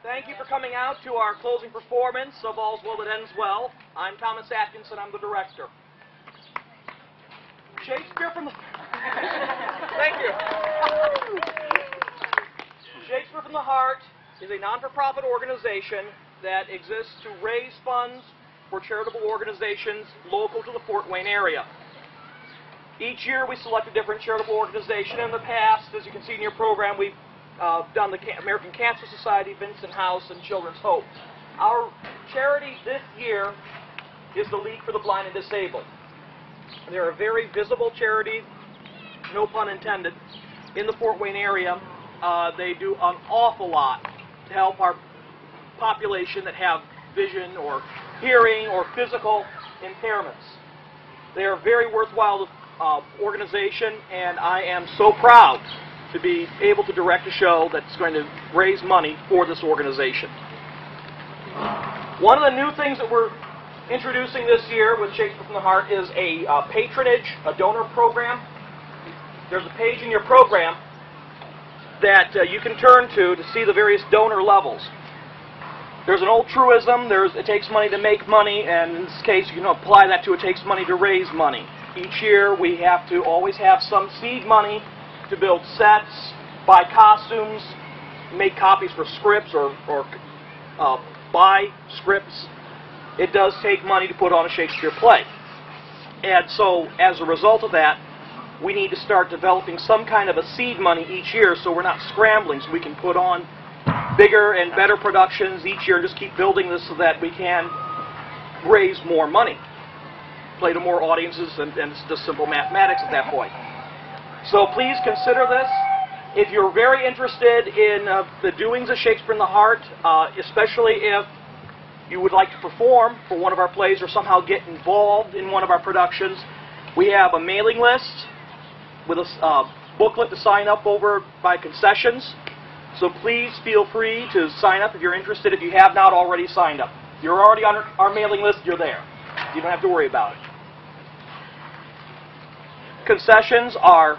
Thank you for coming out to our closing performance of All's Well That Ends Well. I'm Tad Atkinson. I'm the director. Shakespeare from the... Thank you. Shakespeare from the Heart is a non-for-profit organization that exists to raise funds for charitable organizations local to the Fort Wayne area. Each year we select a different charitable organization. In the past, as you can see in your program, we've done the American Cancer Society, Vincent House, and Children's Hope. Our charity this year is the League for the Blind and Disabled. They're a very visible charity, no pun intended, in the Fort Wayne area. They do an awful lot to help our population that have vision or hearing or physical impairments. They are a very worthwhile organization, and I am so proud to be able to direct a show that's going to raise money for this organization. One of the new things that we're introducing this year with Shakespeare from the Heart is a patronage, a donor program. There's a page in your program that you can turn to see the various donor levels. There's an old truism, it takes money to make money, and in this case you can apply that to it takes money to raise money. Each year we have to always have some seed money to build sets, buy costumes, make copies for scripts, or buy scripts. It does take money to put on a Shakespeare play. And so, as a result of that, we need to start developing some kind of a seed money each year so we're not scrambling, so we can put on bigger and better productions each year and just keep building this so that we can raise more money, play to more audiences, and it's just simple mathematics at that point. So please consider this. If you're very interested in the doings of Shakespeare in the Heart, especially if you would like to perform for one of our plays or somehow get involved in one of our productions, we have a mailing list with a booklet to sign up over by concessions. So please feel free to sign up if you're interested if you have not already signed up. If you're already on our mailing list, you're there. You don't have to worry about it. Concessions are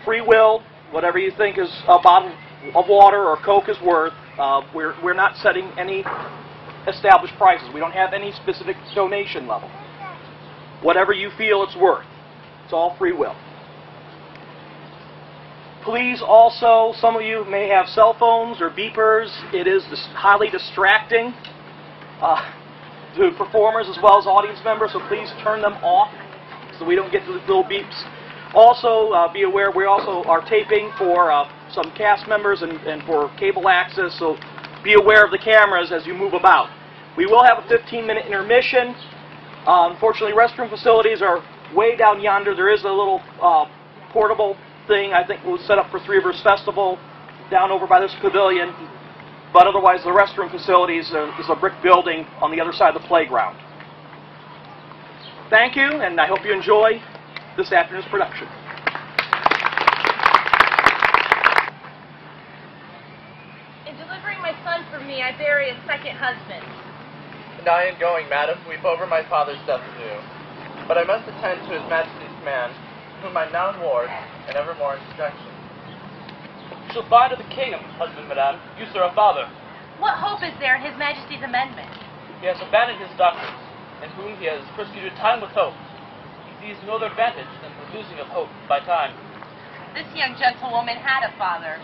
free will, whatever you think is a bottle of water or Coke is worth. We're not setting any established prices. We don't have any specific donation level. Whatever you feel it's worth. It's all free will. Please also, some of you may have cell phones or beepers. It is highly distracting to performers as well as audience members, so please turn them off so we don't get the little beeps. Also, be aware we also are taping for some cast members and for cable access, so be aware of the cameras as you move about. We will have a 15-minute intermission. Unfortunately, restroom facilities are way down yonder. There is a little portable thing I think we'll set up for Three Rivers Festival down over by this pavilion, but otherwise the restroom facilities is a brick building on the other side of the playground. Thank you, and I hope you enjoy this afternoon's production. In delivering my son from me, I bury a second husband. And I am going, madam, weep over my father's death anew. But I must attend to his majesty's command, whom I now ward, and evermore in subjection. You shall bind to the king, husband, madam. You, sir, a father. What hope is there in his majesty's amendment? He has abandoned his doctrines, in whom he has persecuted time with hope. He sees no other advantage than the losing of hope by time. This young gentlewoman had a father.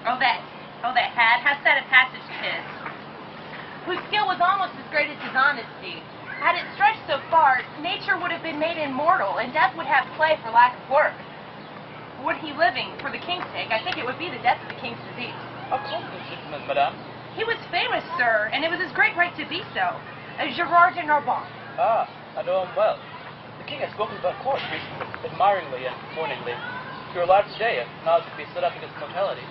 Oh, that has said a passage tis, whose skill was almost as great as his honesty. Had it stretched so far, nature would have been made immortal, and death would have play for lack of work. Would he living for the king's sake, I think it would be the death of the king's disease. How close is this, madame? He was famous, sir, and it was his great right to be so, as Gerard de Narbonne. Ah, I know him well. The king has spoken about court recently, admiringly and warningly. If you're alive today, if knowledge could be set up against mortality.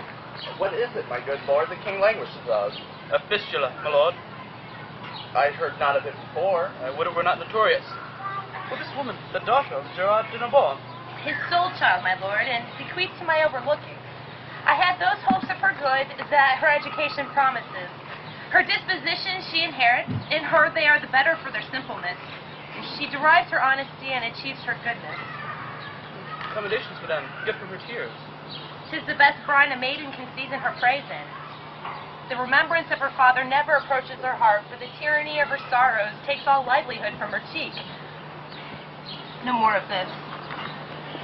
What is it, my good lord, the king languishes of? A fistula, my lord. I heard not of it before. I would it were not notorious. Well, this woman, the daughter of Gerard de Narbonne. His sole child, my lord, and bequeathed to my overlooking. I had those hopes of her good that her education promises. Her dispositions she inherits, in her they are the better for their simpleness. She derives her honesty and achieves her goodness. Accommodations, madame, gift from her tears. 'Tis the best brine a maiden can season her praise in. The remembrance of her father never approaches her heart, for the tyranny of her sorrows takes all livelihood from her cheek. No more of this.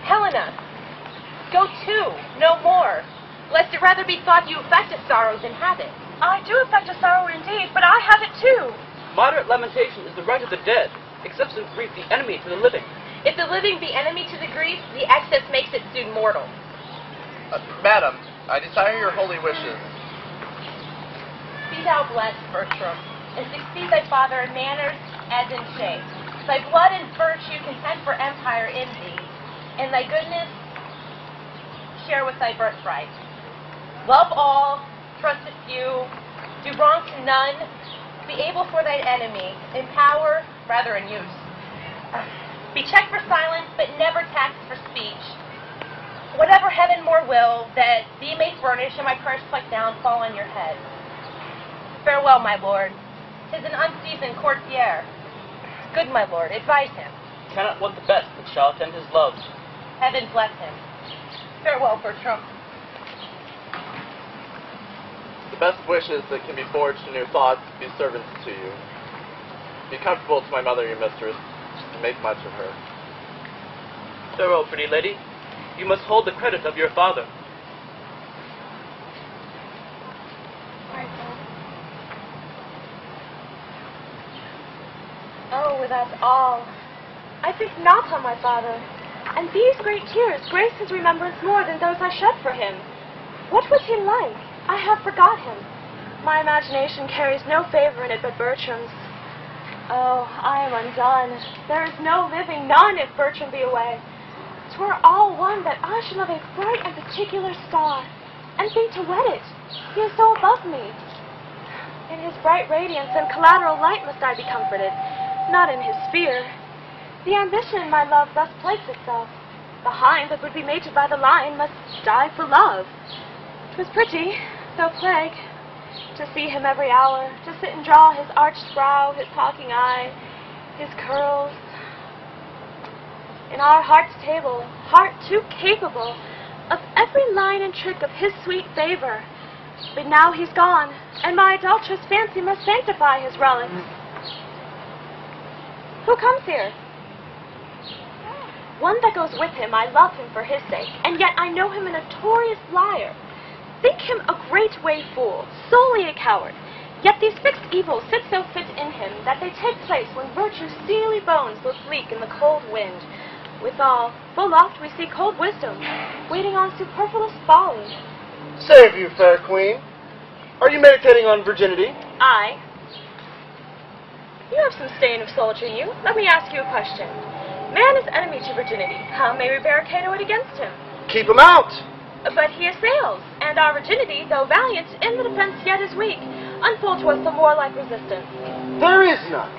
Helena, go too, no more, lest it rather be thought you affect a sorrows and have it. I do affect a sorrow indeed, but I have it too. Moderate lamentation is the right of the dead, acceptance grief the enemy to the living. If the living be enemy to the grief, the excess makes it soon mortal. Madam, I desire your holy wishes. Be thou blessed, Bertram, and succeed thy father in manners as in shape. Thy blood and virtue contend for empire in thee, and thy goodness share with thy birthright. Love all, trust a few, do wrong to none, be able for thine enemy, in power rather in use. Be checked for silence, but never taxed for speech. Whatever heaven more will, that thee may furnish, and my prayers pluck down fall on your head. Farewell, my lord. 'Tis an unseasoned courtier. Good, my lord, advise him. Cannot want the best, but shall attend his love. Heaven bless him. Farewell, Bertram. The best wishes that can be forged in your thoughts be servants to you. Be comfortable to my mother, your mistress, and make much of her. Farewell, pretty lady. You must hold the credit of your father. Oh, that's all. I think not on my father. And these great tears grace his remembrance more than those I shed for him. What was he like? I have forgot him. My imagination carries no favor in it but Bertram's. Oh, I am undone. There is no living, none, if Bertram be away. 'Twere all one that I should love a bright and particular star, and think to wed it. He is so above me. In his bright radiance and collateral light must I be comforted, not in his sphere. The ambition my love thus places itself. The hind that would be mated by the lion must die for love. 'Twas pretty, though plague, to see him every hour, to sit and draw his arched brow, his hawking eye, his curls. In our heart's table, heart too capable of every line and trick of his sweet favor. But now he's gone, and my adulterous fancy must sanctify his relics. Who comes here? One that goes with him. I love him for his sake, and yet I know him a notorious liar. Think him a great way fool, solely a coward. Yet these fixed evils sit so fit in him that they take place when virtue's steely bones look bleak in the cold wind. Withal, full oft we see cold wisdom, waiting on superfluous folly. Save you, fair queen. Are you meditating on virginity? I. You have some stain of soldier in you. Let me ask you a question. Man is enemy to virginity. How may we barricade it against him? Keep him out. But he assails, and our virginity, though valiant in the defense yet is weak, unfold to us the warlike resistance. There is none.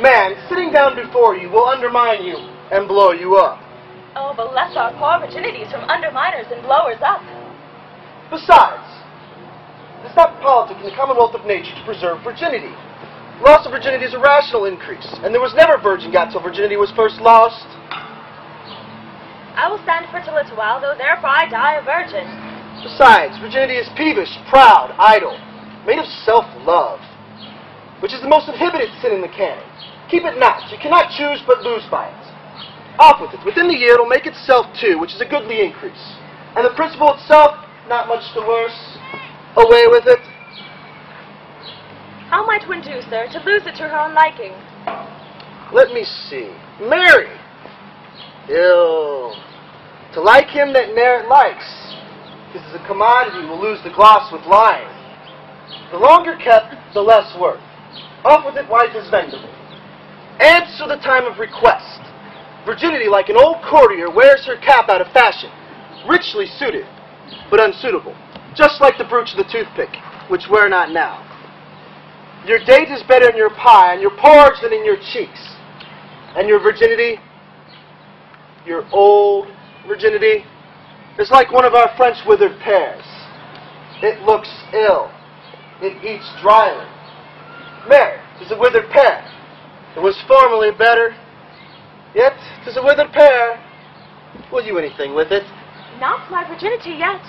Man, sitting down before you will undermine you and blow you up. Oh, but bless our poor virginities from underminers and blowers up. Besides, it is not politic in the commonwealth of nature to preserve virginity. Loss of virginity is a rational increase, and there was never virgin got till virginity was first lost. I will stand for it a little while, though therefore I die a virgin. Besides, virginity is peevish, proud, idle, made of self-love, which is the most inhibited sin in the canon. Keep it not. You cannot choose but lose by it. Off with it. Within the year, it'll make itself too, which is a goodly increase. And the principle itself, not much the worse. Away with it. How might one do, sir, to lose it to her own liking? Let me see. Marry. Ill. To like him that ne'er it likes. This is a commodity, will lose the gloss with lying. The longer kept, the less worth. Off with it, why 'tis vendible. Answer the time of request. Virginity, like an old courtier, wears her cap out of fashion. Richly suited, but unsuitable. Just like the brooch of the toothpick, which wear not now. Your date is better in your pie, and your porridge than in your cheeks. And your virginity, your old virginity, is like one of our French withered pears. It looks ill. It eats dryly. Mary, 'tis a withered pear. It was formerly better, yet 'tis a withered pear. Will you anything with it? Not my virginity yet.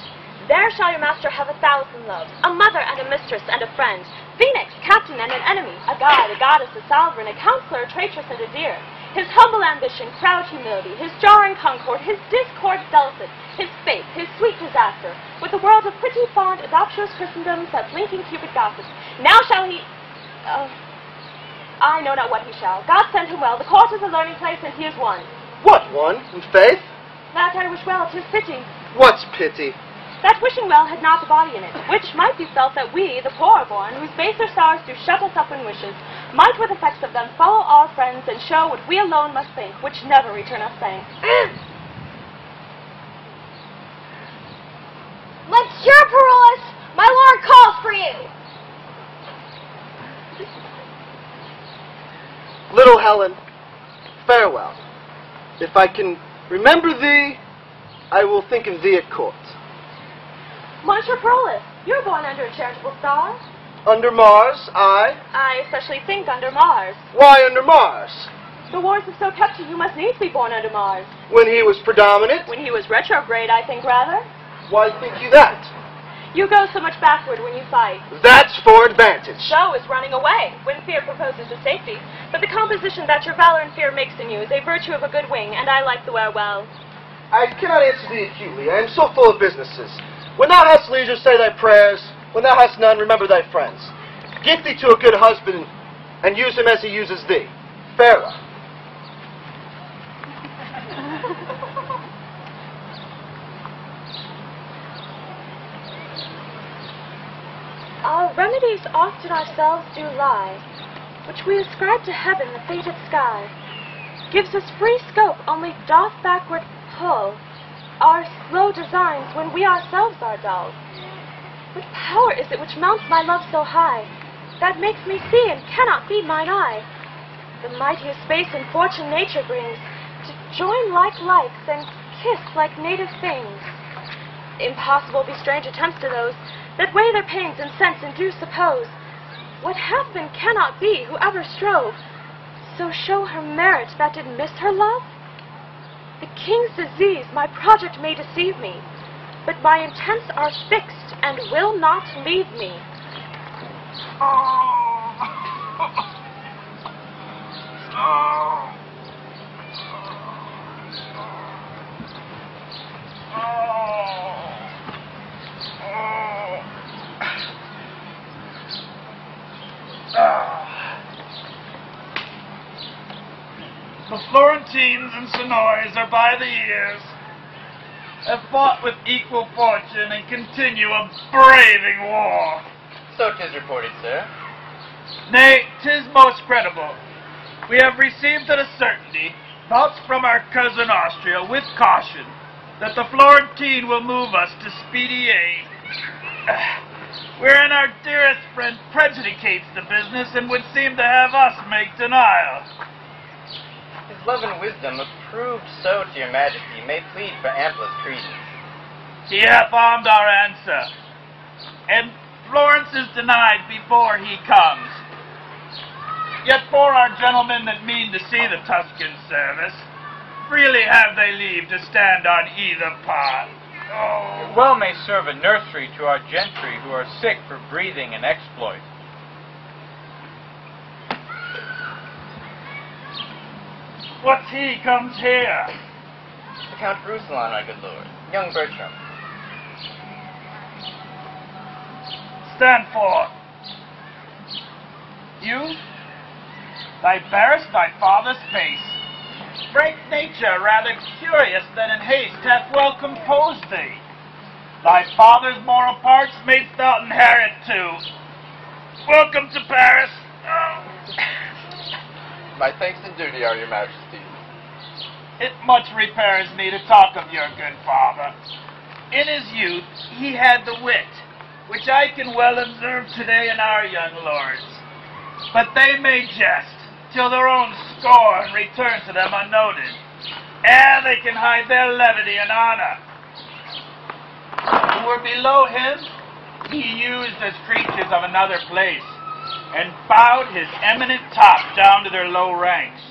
There shall your master have 1,000 loves, a mother and a mistress and a friend, Phoenix, captain and an enemy, a god, a goddess, a sovereign, a counselor, a traitress, and a dear. His humble ambition, proud humility, his jarring concord, his discord dulcet, his faith, his sweet disaster, with a world of pretty, fond, adoptious Christendoms that blinking Cupid gossips. Now shall he... I know not what he shall. God send him well. The court is a learning place, and he is one. What one? In faith? That I wish well, 'tis pity. What's pity? That wishing well had not the body in it, which might be felt that we, the poor born, whose baser stars do shut us up in wishes, might with effects of them follow our friends and show what we alone must think, which never return us thanks. Monsieur Perillus, my lord calls for you. Little Helen, farewell. If I can remember thee, I will think of thee at court. Monsieur Perillus, you're born under a charitable star. Under Mars, I especially think under Mars. Why under Mars? The wars have so kept you must needs be born under Mars. When he was predominant? When he was retrograde, I think rather. Why think you that? You go so much backward when you fight. That's for advantage. So is running away, when fear proposes to safety. But the composition that your valor and fear makes in you is a virtue of a good wing, and I like the wear well. I cannot answer thee acutely. I am so full of businesses. When thou hast leisure, say thy prayers. When thou hast none, remember thy friends. Give thee to a good husband, and use him as he uses thee. Farewell. Our remedies oft in ourselves do lie, which we ascribe to heaven, the fated sky. Gives us free scope, only doth backward pull our slow designs when we ourselves are dull. What power is it which mounts my love so high, that makes me see and cannot feed mine eye? The mightiest space and fortune nature brings, to join like likes and kiss like native things. Impossible be strange attempts to those that weigh their pains and sense and do suppose. What hath been cannot be, whoever strove, so show her merit that did miss her love? The king's disease, my project may deceive me, but my intents are fixed and will not leave me. The Florentines and Sonoys are by the ears, have fought with equal fortune, and continue a braving war. So 'tis reported, sir. Nay, 'tis most credible. We have received it a certainty, vouched from our cousin Austria, with caution, that the Florentine will move us to speedy aid. Wherein our dearest friend prejudicates the business, and would seem to have us make denial. His love and wisdom, approved so to your majesty, may plead for amplest credence. He hath armed our answer, and Florence is denied before he comes. Yet for our gentlemen that mean to see the Tuscan service, freely have they leave to stand on either part. It well may serve a nursery to our gentry who are sick for breathing and exploit. What's he comes here? The Count Rousillon, our good lord. Young Bertram. Stand forth. You, thy bearest thy father's face. Great nature, rather curious than in haste, hath well composed thee. Thy father's moral parts mayst thou inherit too. Welcome to Paris. My thanks and duty are your majesty. It much repairs me to talk of your good father. In his youth he had the wit, which I can well observe today in our young lords. But they may jest, till their own scorn return to them unnoted, ere they can hide their levity and honor. Who were below him, he used as creatures of another place, and bowed his eminent top down to their low ranks,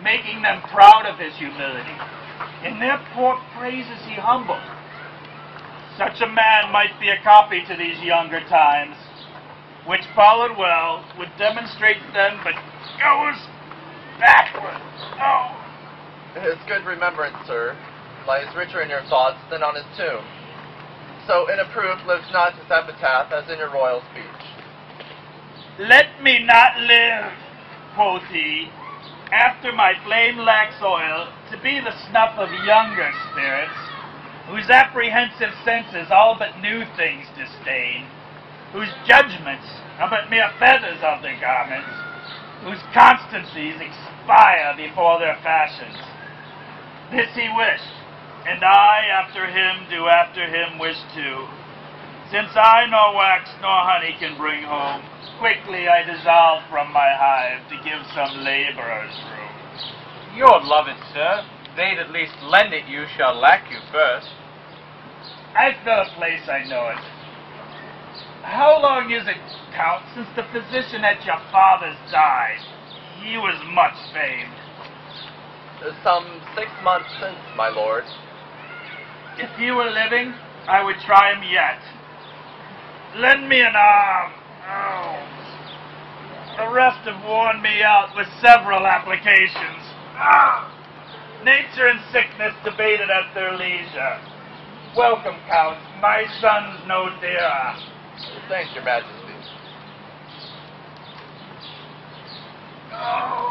making them proud of his humility. In their poor praises he humbled. Such a man might be a copy to these younger times, which followed well, would demonstrate then, but goes backward. Oh. His good remembrance, sir, lies richer in your thoughts than on his tomb. So in a proof lives not his epitaph as in your royal speech. Let me not live, quoth he, after my flame lacks oil, to be the snuff of younger spirits, whose apprehensive senses all but new things disdain, whose judgments are but mere feathers of their garments, whose constancies expire before their fashions. This he wished, and I after him do after him wish too. Since I nor wax nor honey can bring home, quickly I dissolve from my hive to give some laborers room. Your loved, sir, they'd at least lend it you shall lack you first. I fill a place, I know it. How long is it, Count, since the physician at your father's died? He was much famed. Some 6 months since, my lord. If he were living, I would try him yet. Lend me an arm. Oh. The rest have worn me out with several applications. Ah. Nature and sickness debated at their leisure. Welcome, Count. My son's no dearer. Thank your majesty. Oh.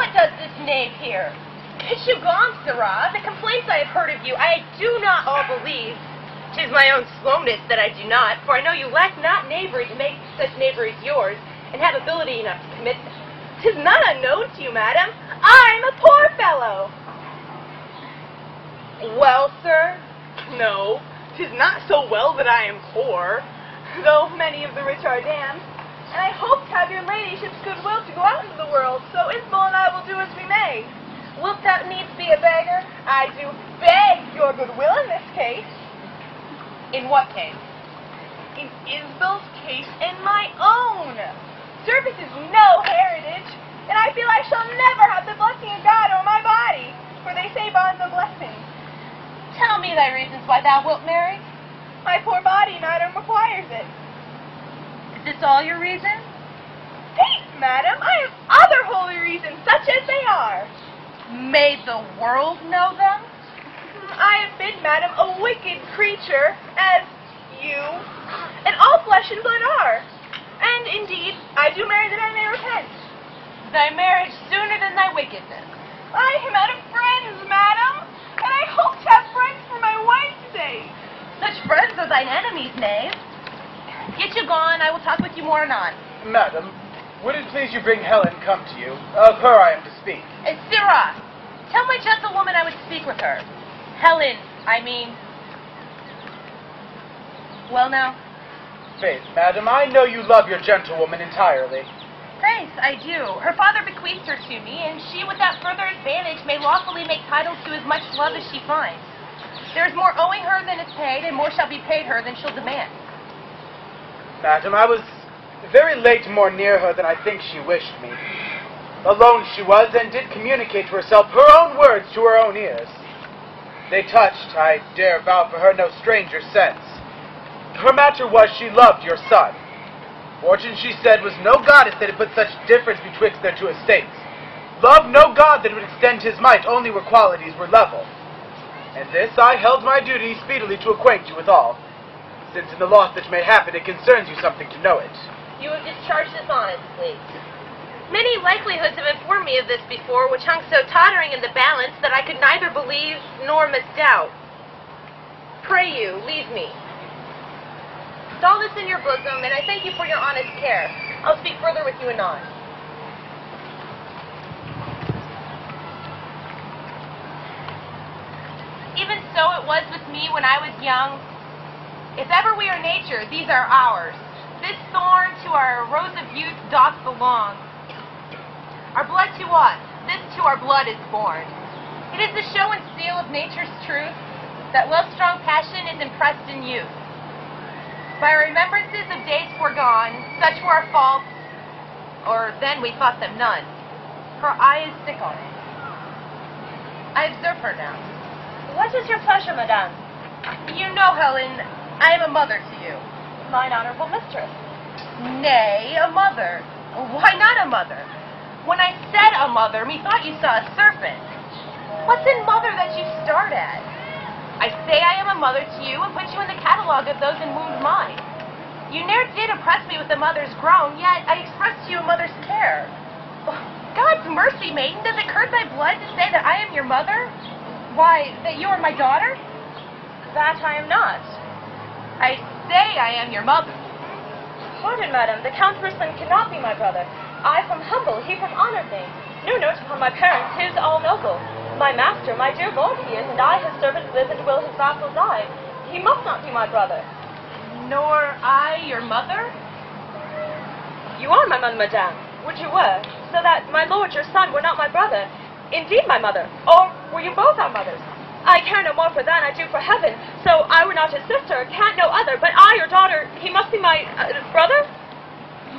What does this knave here? Is you gone, sirrah? The complaints I have heard of you, I do not all believe. 'Tis my own slowness that I do not, for I know you lack not knavery to make such knavery as yours, and have ability enough to commit them. 'Tis not unknown to you, madam. I'm a poor fellow. Well, sir, no, 'tis not so well that I am poor, though many of the rich are damned. And I hope to have your ladyship's goodwill to go out into the world, so Isabel and I will do as we may. Wilt thou needs be a beggar? I do beg your goodwill in this case. In what case? In Isabel's case and my own. Service is no heritage, and I feel I shall never have the blessing of God over my body, for they say bonds are blessings. Tell me thy reasons why thou wilt marry. My poor body, madam, requires it. Is this all your reasons? Faith, madam, I have other holy reasons, such as they are. May the world know them? I have been, madam, a wicked creature, as you, and all flesh and blood are. And, indeed, I do marry that I may repent. Thy marriage sooner than thy wickedness. I am out of friends, madam, and I hope to have friends for my wife's sake. Such friends are thine enemies, knave. Get you gone, I will talk with you more anon. Madam, would it please you bring Helen come to you? Of her I am to speak. Sirrah, tell my gentlewoman I would speak with her. Helen, I mean. Well now? Faith, madam, I know you love your gentlewoman entirely. Faith, I do. Her father bequeathed her to me, and she, without further advantage, may lawfully make title to as much love as she finds. There is more owing her than is paid, and more shall be paid her than she'll demand. Madam, I was very late more near her than I think she wished me. Alone she was, and did communicate to herself her own words to her own ears. They touched, I dare vow for her, no stranger sense. Her matter was she loved your son. Fortune, she said, was no goddess that had put such difference betwixt their two estates. loved no god that would extend his might only where qualities were level. And this I held my duty speedily to acquaint you withal, since in the loss that may happen it concerns you something to know it. You have discharged this honestly. Many likelihoods have informed me of this before, which hung so tottering in the balance that I could neither believe nor misdoubt. Pray you, leave me. Install this in your bosom, and I thank you for your honest care. I'll speak further with you anon. Even so it was with me when I was young. If ever we are nature, these are ours. This thorn to our rose of youth doth belong. Our blood to us, this to our blood is born. It is the show and seal of nature's truth that love's strong passion is impressed in youth. By our remembrances of days foregone, such were our faults, or then we thought them none. Her eye is sickle. I observe her now. What is your pleasure, madame? You know, Helen, I am a mother to you. Mine honorable mistress. Nay, a mother. Why not a mother? When I said a mother, methought you saw a serpent. What's in mother that you start at? I say I am a mother to you and put you in the catalog of those in wound mind. You ne'er did oppress me with a mother's groan, yet I expressed to you a mother's care. God's mercy, maiden, does it curd thy blood to say that I am your mother? Why, that you are my daughter? That I am not. I say I am your mother. Pardon, madam, the Count Ruslan cannot be my brother. I from humble, he from honored name. No note upon my parents, his all noble. My master, my dear lord he is, and I his servant live and will his vassal die. He must not be my brother. Nor I your mother? You are my mother, madame. Would you were, so that my lord your son were not my brother. Indeed, my mother. Or were you both our mothers? I care no more for that I do for heaven. So I were not his sister, can't no other. But I, your daughter, he must be my brother?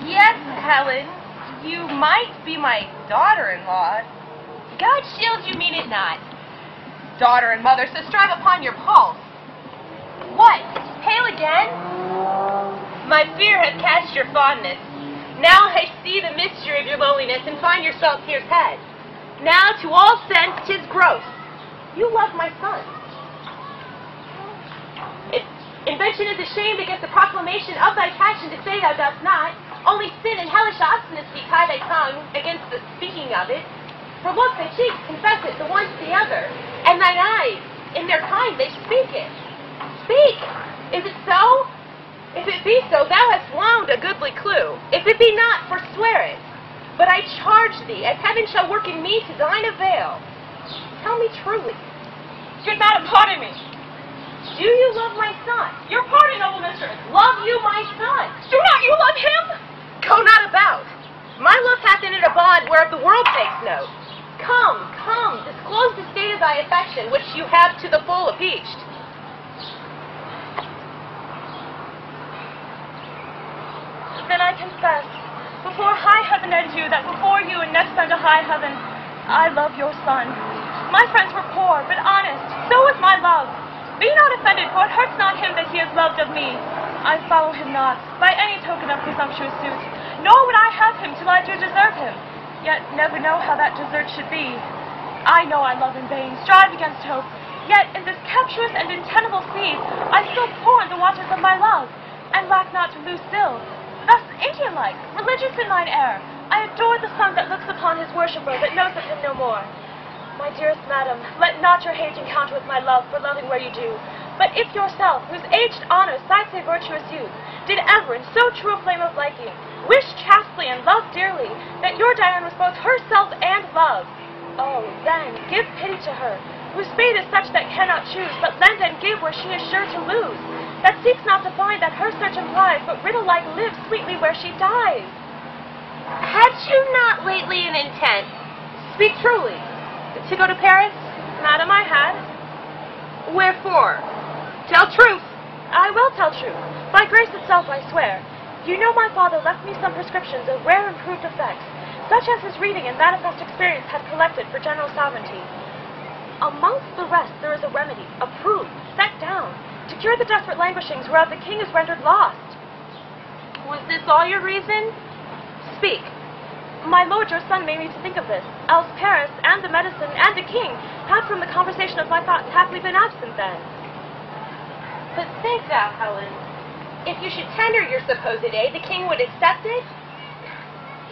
Yes, Helen. You might be my daughter-in-law. God shield you mean it not. Daughter and mother, so strive upon your pulse. What? Pale again? My fear hath catched your fondness. Now I see the mystery of your loneliness and find yourself here's head. Now to all sense 'tis gross. You love my son. Its invention is ashamed against the proclamation of thy passion to say thou dost not. Only sin and hellish obstinacy tie thy tongue against the speaking of it. For look, thy cheeks confess it, the one to the other, and thine eyes, in their kind, they speak it. Speak! Is it so? If it be so, thou hast wound a goodly clue. If it be not, forswear it. But I charge thee, as heaven shall work in me to thine avail. Tell me truly. Good madam, pardon me. Do you love my son? Your pardon, noble mistress. Love you my son? Do not you love him? Go not about. My love hath in it a bond whereof the world takes note. Come, come, disclose the state of thy affection, which you have to the full appeached. Then I confess, before high heaven and you, that before you and next unto high heaven, I love your son. My friends were poor, but honest, so was my love. Be not offended, for it hurts not him that he has loved of me. I follow him not, by any token of presumptuous suit, nor would I have him till I do deserve him, yet never know how that desert should be. I know I love in vain, strive against hope, yet in this captious and untenable sea, I still pour in the waters of my love, and lack not to lose still. Thus, Indian-like, religious in mine air, I adore the sun that looks upon his worshipper, but knows of him no more. My dearest madam, let not your hate encounter with my love for loving where you do. But if yourself, whose aged honor cites a virtuous youth, did ever in so true a flame of liking, wish chastely and love dearly, that your Diane was both herself and love, oh, then give pity to her, whose fate is such that cannot choose, but lend and give where she is sure to lose, that seeks not to find that her search implies, but riddle-like lives sweetly where she dies. Had you not lately an intent, speak truly, to go to Paris? Madam, I had. Wherefore? Tell truth. I will tell truth. By grace itself, I swear. You know my father left me some prescriptions of rare improved effects, such as his reading and manifest experience had collected for general sovereignty. Amongst the rest, there is a remedy, approved, set down, to cure the desperate languishings whereof the king is rendered lost. Was this all your reason? Speak. My lord, your son, made me to think of this, else Paris, and the medicine, and the king, had from the conversation of my thoughts happily been absent then. But think thou, Helen, if you should tender your supposed aid, the king would accept it?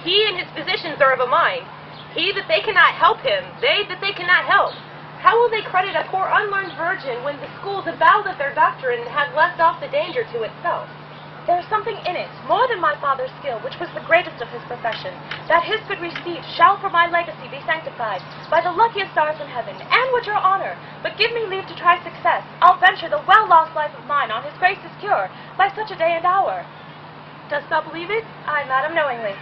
He and his physicians are of a mind. He that they cannot help him, they that they cannot help. How will they credit a poor unlearned virgin when the schools avow that their doctrine has left off the danger to itself? There is something in it, more than my father's skill, which was the greatest of his profession, that his good receipt shall for my legacy be sanctified by the luckiest stars in heaven, and with your honor. But give me leave to try success. I'll venture the well-lost life of mine on his grace's cure, by such a day and hour. Dost thou believe it? Aye, madam, knowingly.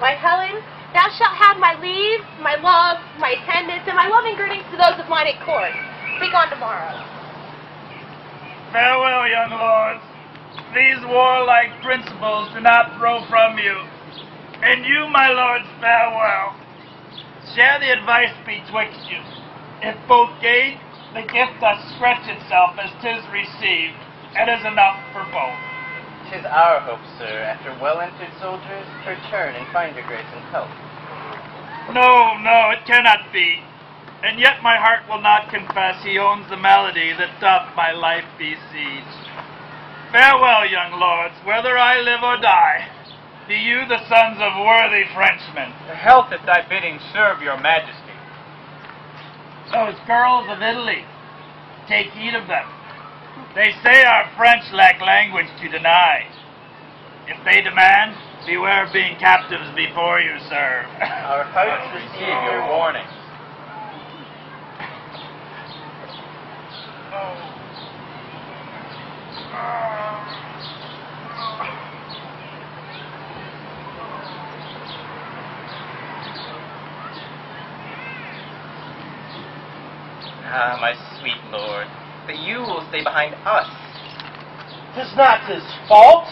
My Helen, thou shalt have my leave, my love, my attendance, and my loving greetings to those of mine at court. Speak on tomorrow. Farewell, young lords. These warlike principles do not throw from you. And you, my lords, farewell. Share the advice betwixt you. If both gain, the gift doth stretch itself as 'tis received, and is enough for both. 'Tis our hope, sir, after well-entered soldiers, to return and find your grace and help. No, no, it cannot be. And yet my heart will not confess he owns the malady that doth my life besiege. Farewell, young lords, whether I live or die. Be you the sons of worthy Frenchmen. The health at thy bidding serve your majesty. Those girls of Italy, take heed of them. They say our French lack language to deny. If they demand, beware of being captives before you serve. Our hearts receive your warning. Ah, my sweet lord, but you will stay behind us. 'Tis not his fault.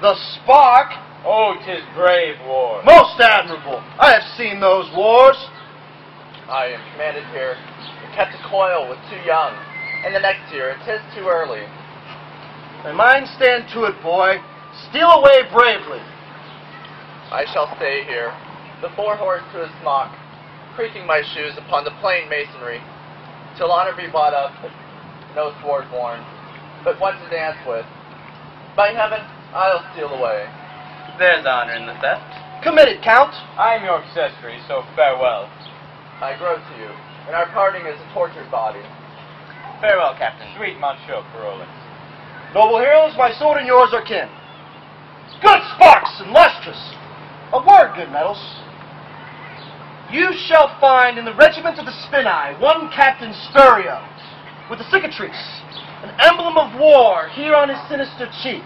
The spark. Oh, 'tis brave war. Most admirable. I have seen those wars. I am commanded here to catch a coil with too young, and the next year 'tis too early. My mind stand to it, boy. Steal away bravely. I shall stay here, the forehorse to his smock, creaking my shoes upon the plain masonry, till honor be bought up, no sword worn, but one to dance with. By heaven, I'll steal away. There's honor in the theft. Committed, Count. I am your accessory, so farewell. I grow to you, and our parting is a tortured body. Farewell, Captain. Sweet Monsieur Carolus. Noble heroes, my sword and yours are kin. Good sparks and lustrous. A word, good metals. You shall find in the regiment of the Spini one Captain Spurio, with a cicatrice, an emblem of war here on his sinister cheek.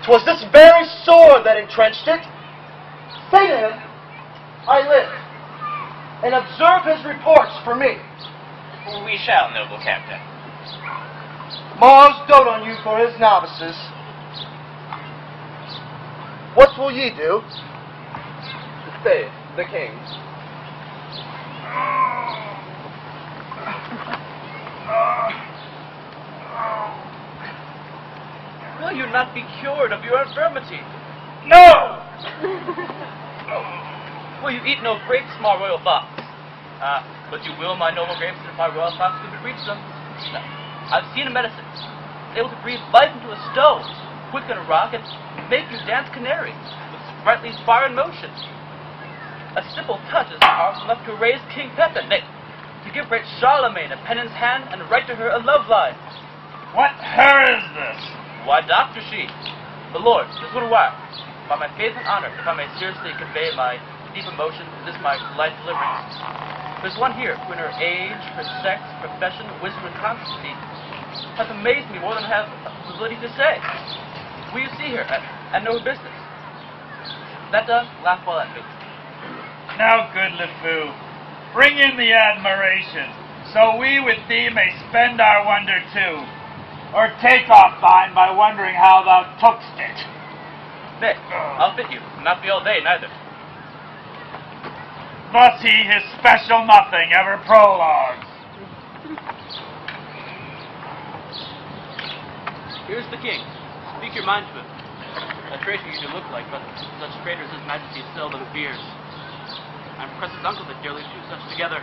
'Twas this very sword that entrenched it. Say to him, I live, and observe his reports for me. We shall, noble Captain. Mars dote on you for his novices. What will ye do? Stay, the king. Will you not be cured of your infirmity? No! Will you eat no grapes, my royal fox? But you will, my noble grapes, if my royal fox could reach them. No. I've seen a medicine, able to breathe life into a stone, quicken a rock, and make you dance canary, with sprightly fire and motion. A simple touch is powerful enough to raise King Pepin, nay, to give great Charlemagne a pen in his hand and write to her a love line. What her is this? Why, doctor, she. The Lord, this little while, by my faith and honor, if I may seriously convey my deep emotion, this my life deliverance. There's one here who in her age, her sex, profession, wisdom, and constancy hath amazed me more than I have the ability to say. Will you see her and know her business? That done, laugh well at me. Now, good LeFou, bring in the admiration, so we with thee may spend our wonder too, or take off thine by wondering how thou tookst it. Nay, I'll fit you, not be all day neither. Thus he his special nothing ever prologues. Here's the king. Speak your mind to him. A traitor you do look like, but such traitors His Majesty seldom fears. I'm Cress's uncle that dearly two such together.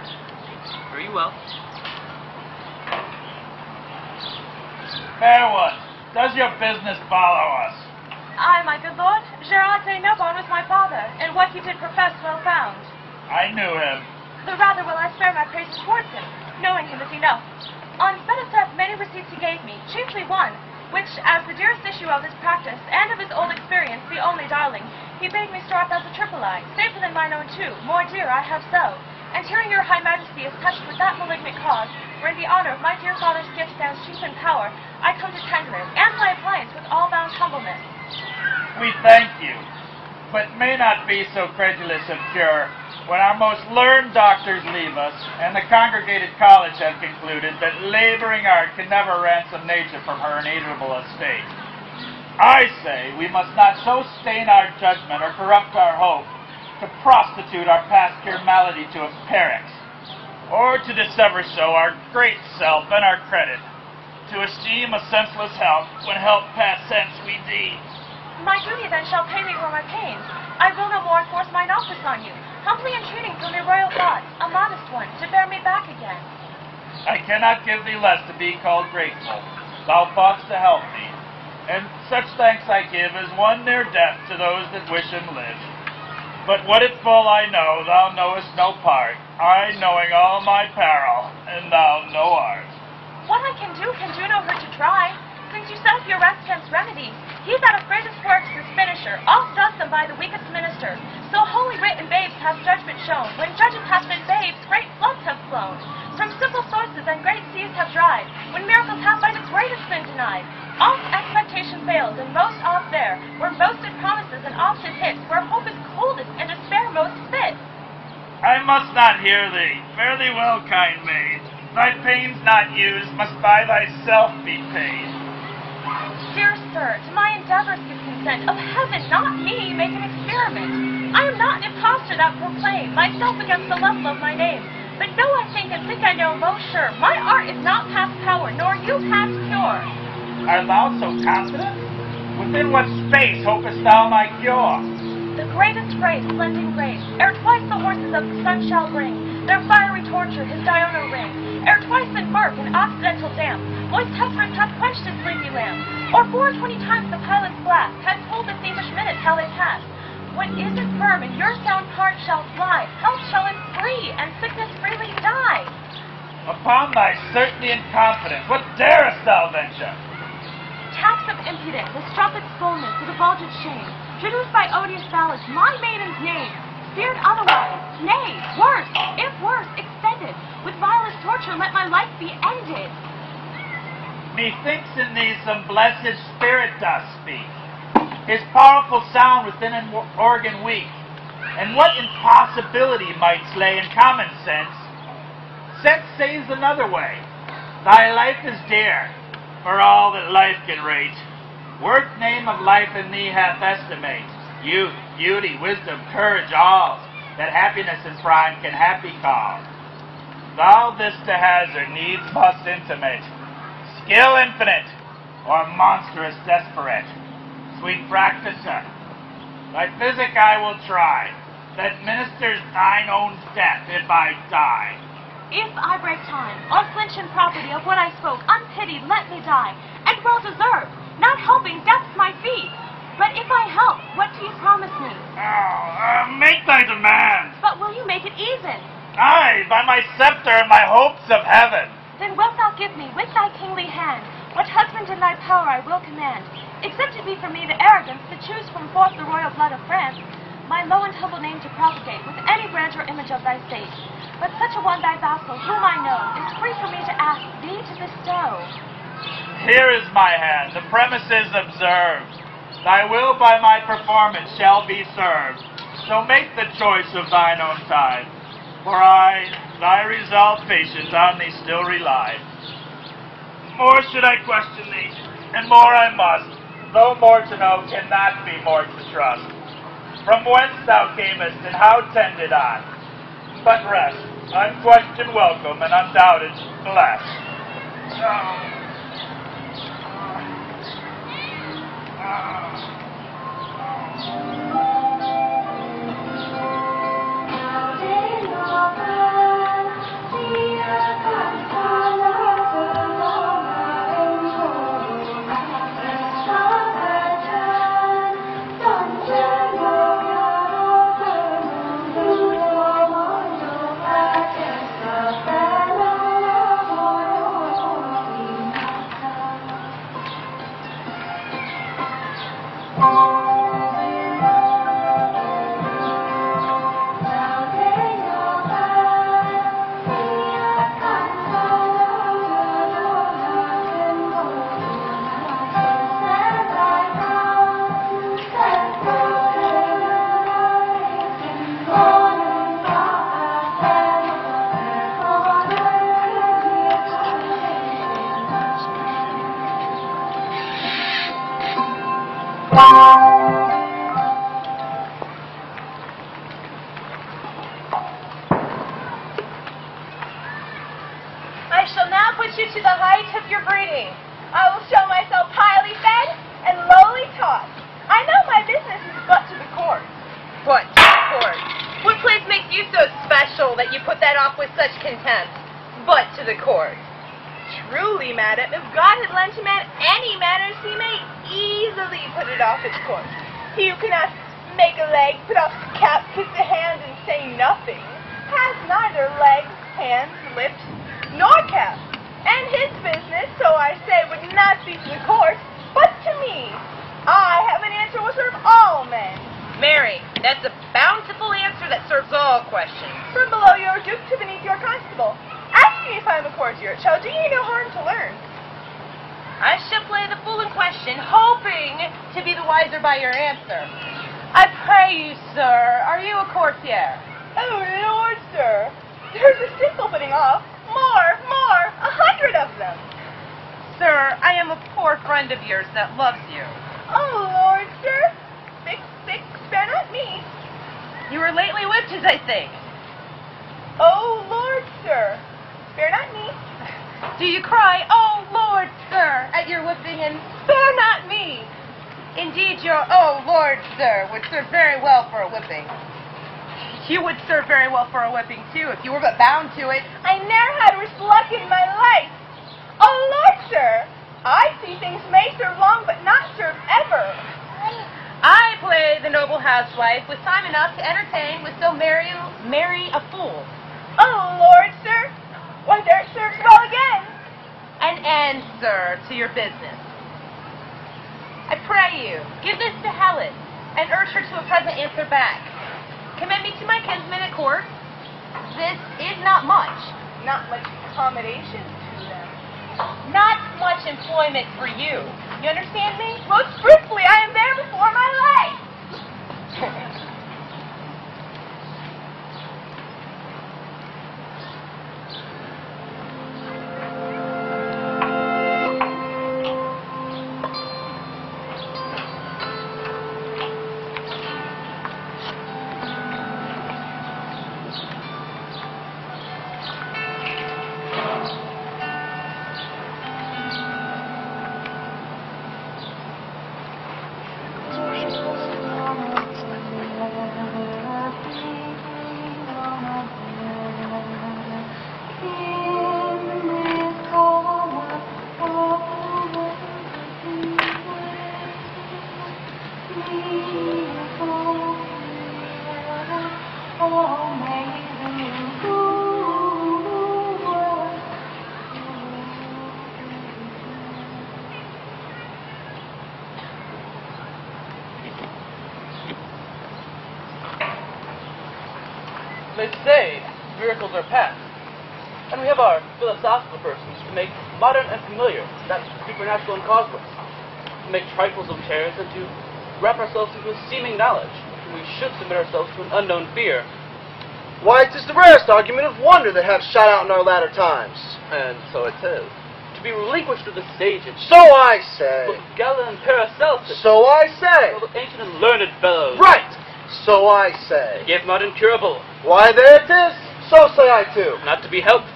Are you well? Fair one, does your business follow us? Aye, my good lord. Gerard de Nobon was my father, and what he did profess well found. I knew him. The rather will I spare my praises towards him, knowing him as enough. On bet of theft, many receipts he gave me, chiefly one, which, as the dearest issue of his practice, and of his old experience, the only darling, he bade me store up as a triple eye, safer than mine own too, more dear I have so. And hearing your high majesty is touched with that malignant cause, wherein the honor of my dear father's gift stands chief in power, I come to tender it, and my appliance with all bound humbleness. We thank you, but may not be so credulous of cure when our most learned doctors leave us, and the congregated college have concluded that laboring art can never ransom nature from her ineatable estate. I say we must not so stain our judgment or corrupt our hope to prostitute our past pure malady to empirics, or to dissever so our great self and our credit, to esteem a senseless help when help past sense we deem. My duty then shall pay me for my pains. I will no more enforce mine office on you, humbly entreating from your royal thoughts, a modest one, to bear me back again. I cannot give thee less to be called grateful. Thou thought'st to help me, and such thanks I give as one near death to those that wish him live. But what it full I know, thou knowest no part, I knowing all my peril, and thou no art. What I can do no hurt to try. Since you set up your rest against remedies, he that affraidest works is finisher, oft does them by the weakest minister. So holy writ and babes have judgment shown, when judges have been babes, great floods have flown. From simple sources and great seas have dried, when miracles have by the greatest been denied. Oft expectation fails, and most oft there, where boasted promises and oft it hits, where hope is coldest and despair most fit. I must not hear thee. Fare thee well, kind maid. Thy pains not used must by thyself be paid. Dear sir, to my endeavors give consent. Of heaven, not me, make an experiment. I am not an impostor that proclaim myself against the level of my name. But know I think and think I know most sure, my art is not past power, nor you past pure. Art thou so confident? Within what space hopest thou my cure? The greatest grace, blending grace, ere twice the horses of the sun shall bring, their fiery torture his diurnal ring, ere twice in murk and occidental damp, moist husband hath quenched his sleepy lamp, or 420 times the pilot's blast hath told the thievish minutes how they pass. When is it firm and your sound heart shall fly, health shall it free, and sickness freely die. Upon thy certainty and confidence, what darest thou venture? Tax of impudence, the strumpet's fullness, the divulged shame, traduced by odious ballads, my maiden's name, feared otherwise, nay, worse, if worse, extended, with vilest torture let my life be ended. Methinks in thee some blessed spirit doth speak, his powerful sound within an organ weak, and what impossibility might slay in common sense. Sense says another way, thy life is dear, for all that life can rate. Worth name of life in thee hath estimate, youth, beauty, wisdom, courage, all that happiness in prime can happy call. Thou this to hazard needs must intimate, skill infinite, or monstrous desperate. Sweet practicer, thy physic I will try, that ministers thine own death if I die. If I break time, or flinch in property of what I spoke, unpitied, let me die, and well deserved, not helping death's my fee. But if I help, what do you promise me? Make thy demand. But will you make it even? Aye, by my scepter and my hopes of heaven. Then wilt thou give me, with thy kingly hand, what husband in thy power I will command, except it be for me the arrogance to choose from forth the royal blood of France, my low and humble name to propagate with any branch or image of thy state. But such a one thy vassal, whom I know, is free for me to ask thee to bestow. Here is my hand, the premises observed. Thy will by my performance shall be served. So make the choice of thine own time. For I, thy resolved patient, on thee still rely. More should I question thee, and more I must, though more to know cannot be more to trust. From whence thou camest, and how tended on. But rest, unquestioned welcome, and undoubted blessed. I shall now put you to the height of your breeding. I will show myself highly fed and lowly taught. I know my business is but to the court. What to the court? What place makes you so special that you put that off with such contempt? But to the court. Truly, madam, if God had lent a man any manners, he may easily put it off its course. He who cannot make a leg, put off his cap, kiss a hand, and say nothing, has neither legs, hands, lips, nor cap. And his business, so I say, would not be to the court, but to me. I have an answer will serve all men. Mary, that's a bountiful answer that serves all questions. From below your duke to beneath your constable. Ask me if I'm a courtier. It shall do you no harm to learn. I shall play the fool in question, hoping to be the wiser by your answer. I pray you, sir, are you a courtier? Oh, Lord, sir. There's a simple putting off. More, 100 of them. Sir, I am a poor friend of yours that loves you. Oh, Lord, sir. Spare not me. You were lately whipped, as I think. Oh, Lord, sir. Spare not me. Do you cry, oh, Lord, sir, at your whipping, and spare not me? Indeed, your oh, Lord, sir, would serve very well for a whipping. You would serve very well for a whipping, too, if you were but bound to it. I ne'er had worse luck in my life. Oh, Lord, sir, I see things may serve long, but not serve ever. I play the noble housewife with time enough to entertain with so merry a fool. Oh, Lord, sir, why, there it serves well again. An end, sir, to your business. I pray you, give this to Helen, and urge her to a present answer back. Commend me to my kinsmen at court. This is not much. Not much accommodation to them. Not much employment for you. You understand me? Most fruitfully, I am there before my life. They say miracles are past, and we have our philosophical persons to make modern and familiar that supernatural and causeless, to make trifles of terrors and to wrap ourselves into a seeming knowledge, when we should submit ourselves to an unknown fear. Why, 'tis the rarest argument of wonder that hath shot out in our latter times. And so it is. To be relinquished to the sages, So I say. both Gala and Paracelsus, So I say. all the ancient and learned fellows, Right. So I say. gave not incurable, Why, there it is. So say I too. not to be helped.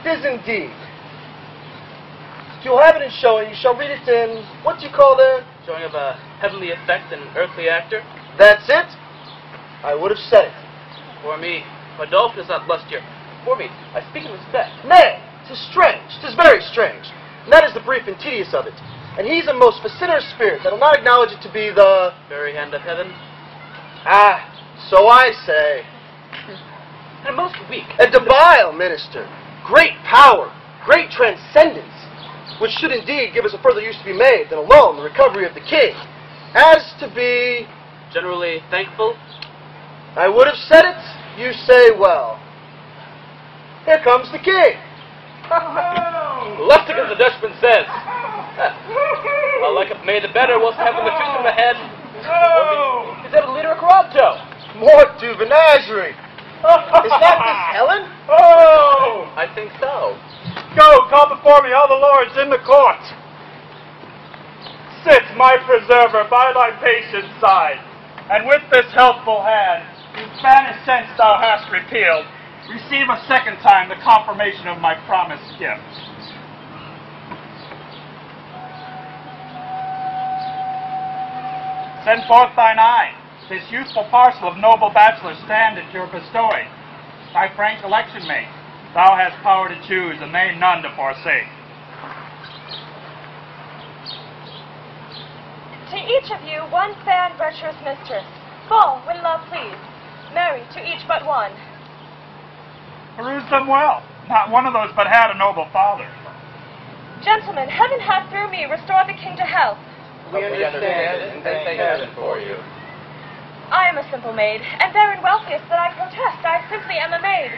'Tis indeed. If you'll have it in showing, you shall read it in, what do you call there? Showing of a heavenly effect in an earthly actor. That's it. I would have said it. For me, Adolphe is not lust here. For me, I speak in respect. Nay, 'tis strange, 'tis very strange. And that is the brief and tedious of it. And he's a most facetious spirit that'll not acknowledge it to be the... Very hand of heaven. Ah, so I say. And a most weak. A debile minister. Great power, great transcendence, which should indeed give us a further use to be made than alone the recovery of the king. as to be... Generally thankful. I would have said it. You say well. Here comes the king. Lustig, as the Dutchman says. I like it made the better whilst having the truth in the head. Is that a leader of Caronto? More to menagerie. Is that Miss Helen? Oh! I think so. Go, call before me all the lords in the court. Sit, my preserver, by thy patient side, and with this helpful hand, whose Spanish sense thou hast repealed, receive a second time the confirmation of my promised gift. Send forth thine eye. This youthful parcel of noble bachelors stand at your bestowing. Thy frank election make. Thou hast power to choose, and they none to forsake. To each of you, one fair and virtuous mistress, full, when love please, married to each but one. Peruse them well. Not one of those but had a noble father. Gentlemen, heaven hath through me restored the king to health. We understand it, and thank heaven for you. I am a simple maid, and therein wealthiest that I protest, I simply am a maid.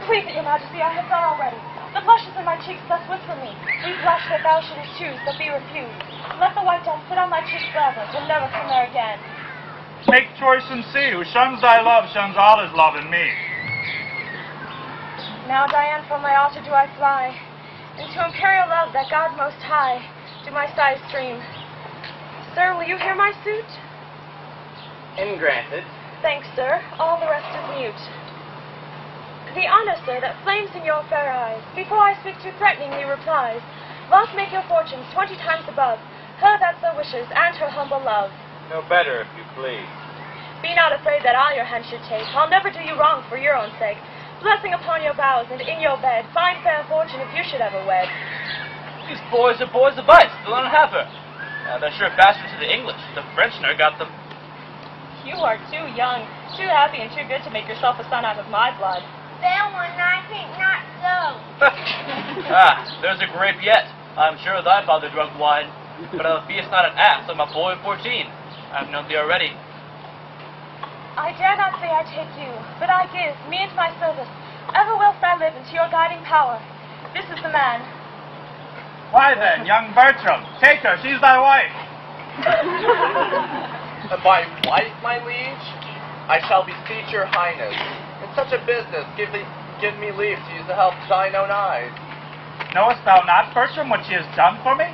Please, your majesty, I have done already. The blushes in my cheeks thus whisper me. We blush that thou shouldest choose, but be refused. Let the white dust sit on my cheeks forever, to never come there again. Make choice and see. Who shuns thy love shuns all his love in me. Now, Diane, from my altar do I fly. Into imperial love that God most high do my sighs stream. Sir, will you hear my suit? And granted. Thanks, sir. All the rest is mute. The honor, sir, that flames in your fair eyes, before I speak too threateningly replies, must make your fortunes 20 times above her that so wishes, and her humble love. No better, if you please. Be not afraid that I your hand should take. I'll never do you wrong for your own sake. Blessing upon your vows, and in your bed, find fair fortune if you should ever wed. These boys are boys of vice. They'll not have her. They're sure faster to the English. The French never got them. You are too young, too happy, and too good to make yourself a son out of my blood. That one, I think not so. There's a grape yet. I'm sure thy father drunk wine. But beest not an ass like my boy of 14. I've known thee already. I dare not say I take you, but I give, me and my service, ever whilst I live, into your guiding power. This is the man. Why then, young Bertram, take her, she's thy wife. My wife, my liege? I shall beseech your highness. In such a business, give me leave to use the help of thine own eyes. Knowest thou not, Bertram, what she has done for me?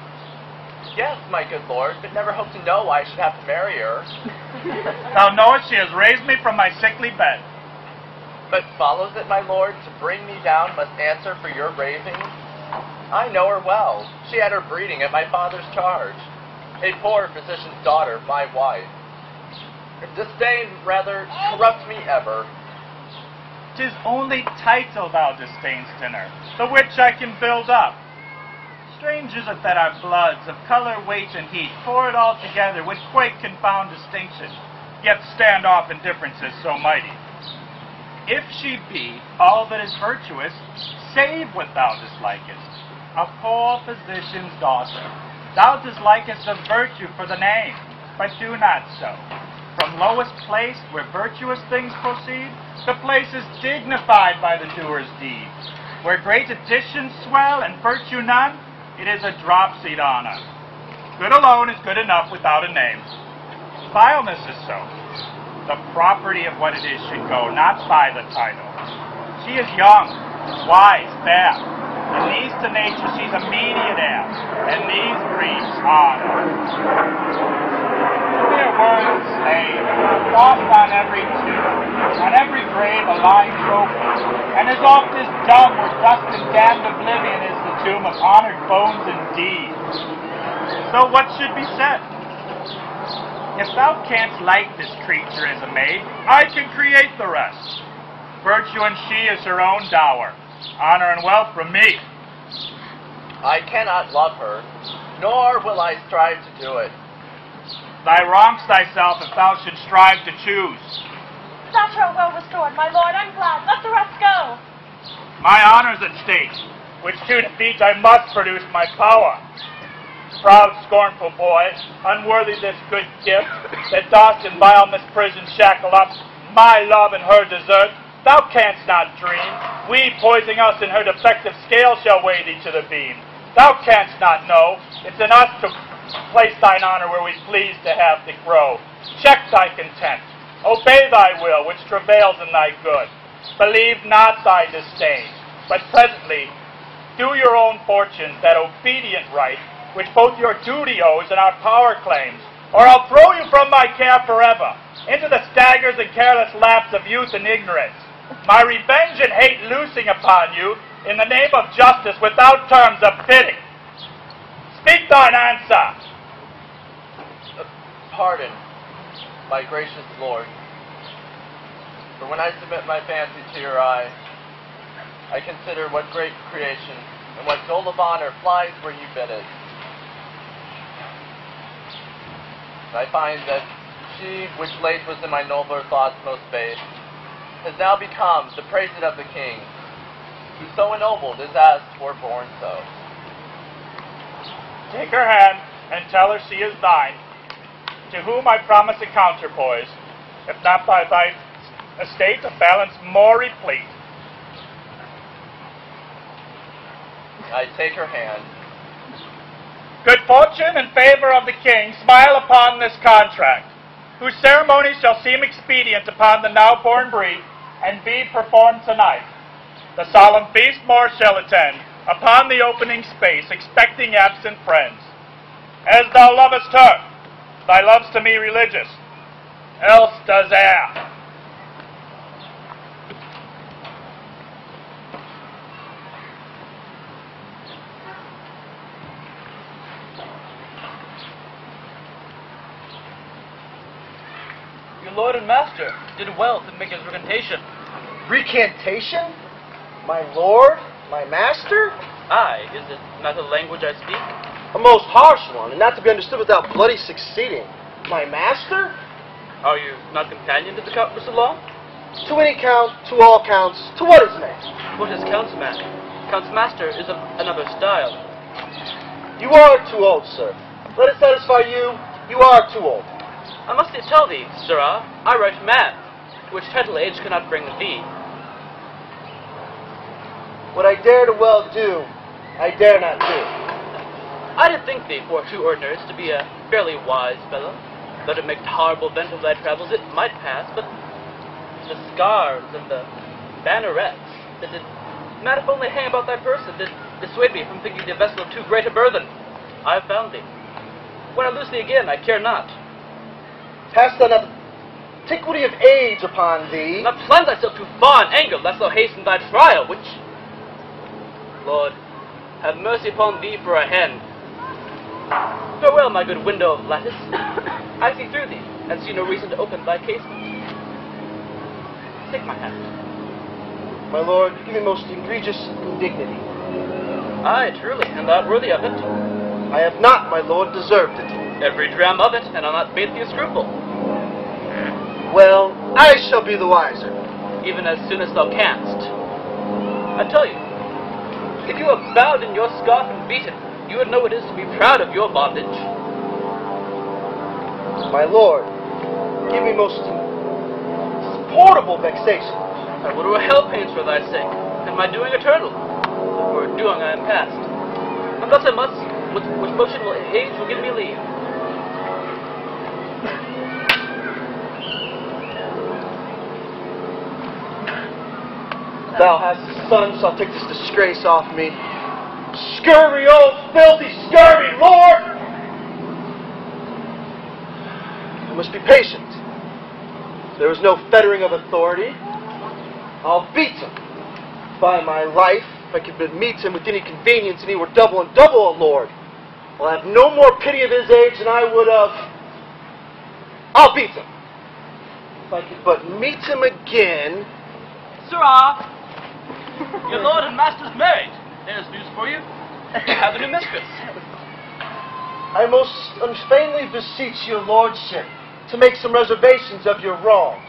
Yes, my good lord, but never hope to know why I should have to marry her. Thou knowest she has raised me from my sickly bed. But follows it, my lord, to bring me down must answer for your ravings? I know her well. She had her breeding at my father's charge. A poor physician's daughter, my wife. Her disdain rather corrupt me ever. 'Tis only title thou disdainst in her, the which I can build up. Strange is it that our bloods of color, weight, and heat, pour it all together, which quite confound distinction, yet stand off in differences so mighty. If she be all that is virtuous, save what thou dislikest. A poor physician's daughter, thou dislikest of virtue for the name, but do not so. From lowest place, where virtuous things proceed, the place is dignified by the doer's deed. Where great additions swell and virtue none, it is a dropsied honor. Good alone is good enough without a name. Vileness is so. The property of what it is should go, not by the title. She is young, wise, fair. In these to nature she's immediate heir, and these breeds honor. Their words say, lost on every tomb, on every grave a lying trophy, and as oft as dumb where dust and damned oblivion is the tomb of honored bones indeed. So what should be said? If thou canst like this creature as a maid, I can create the rest. Virtue and she is her own dower, honor and wealth from me. I cannot love her, nor will I strive to do it. Thy wrongs thyself if thou should strive to choose. Such are well restored, my lord. I'm glad. Let the rest go. My honor's at stake, which to defeat I must produce my power. Proud, scornful boy, unworthy this good gift, that dost in vileness prison shackle up my love and her desert, thou canst not dream. We, poising us in her defective scale, shall weigh thee to the beam. Thou canst not know, it's in us to place thine honor where we please to have thee grow. Check thy contempt, obey thy will, which travails in thy good. Believe not thy disdain, but presently do your own fortunes that obedient right, which both your duty owes and our power claims, or I'll throw you from my care forever, into the staggers and careless lapse of youth and ignorance, my revenge and hate loosing upon you, in the name of justice, without terms of pity. Speak thine answer. Pardon, my gracious Lord, for when I submit my fancy to your eye, I consider what great creation and what goal of honor flies where you bid it. I find that she, which late was in my nobler thoughts most base, has now become the praised of the King, who so ennobled is as were born so. Take her hand and tell her she is thine, to whom I promise a counterpoise, if not by thy estate a balance more replete. I take her hand. Good fortune and favor of the King smile upon this contract, whose ceremony shall seem expedient upon the now born breed, and be performed tonight. The solemn feast more shall attend, upon the opening space, expecting absent friends. As thou lovest her, thy love's to me religious, else does err. Your lord and master did well to make his recantation. Recantation? My lord? My master? Aye, is it not a language I speak? A most harsh one, and not to be understood without bloody succeeding. My master? Are you not companion to the Count, Mr. Law? To any count, to all counts, to what is meant? What is Count's man? Count's master is of another style. You are too old, sir. Let it satisfy you, you are too old. I must tell thee, sirrah, I write man, which title age cannot bring thee. What I dare to well do, I dare not do. I did think thee, for two ordinaries, to be a fairly wise fellow. Though to make horrible vent of thy travels it might pass, but the scarves and the bannerets that did manifoldly hang about thy person did dissuade me from thinking thee a vessel of too great a burthen. I have found thee. When I lose thee again, I care not. Hast thou not the antiquity of age upon thee? Not plunge thyself too far in anger, lest thou hasten thy trial, which, Lord, have mercy upon thee for a hen. Farewell, my good window of lattice. I see through thee, and see no reason to open thy casement. Take my hand. My lord, you give me most egregious indignity. Aye, truly, and thou art worthy of it. I have not, my lord, deserved it. Every dram of it, and I'll not bate thee a scruple. Well, I shall be the wiser. Even as soon as thou canst. I tell you, if you were bowed in your scarf and beaten, you would know what it is to be proud of your bondage. My lord, give me most insupportable vexation. I would were hell pains for thy sake, and my doing eternal. For doing I am past. And thus I must, which motion will age will give me leave. Thou hast a son, shall take this disgrace off me. Scurvy, old filthy scurvy, Lord! I must be patient. There is no fettering of authority. I'll beat him. By my life, if I could but meet him with any convenience, and he were double and double a lord, I'll have no more pity of his age than I would of... I'll beat him. If I could but meet him again... Sirrah! Your lord and master's married. There's news for you. You have a new mistress. I most unfeignedly beseech your lordship to make some reservations of your wrongs.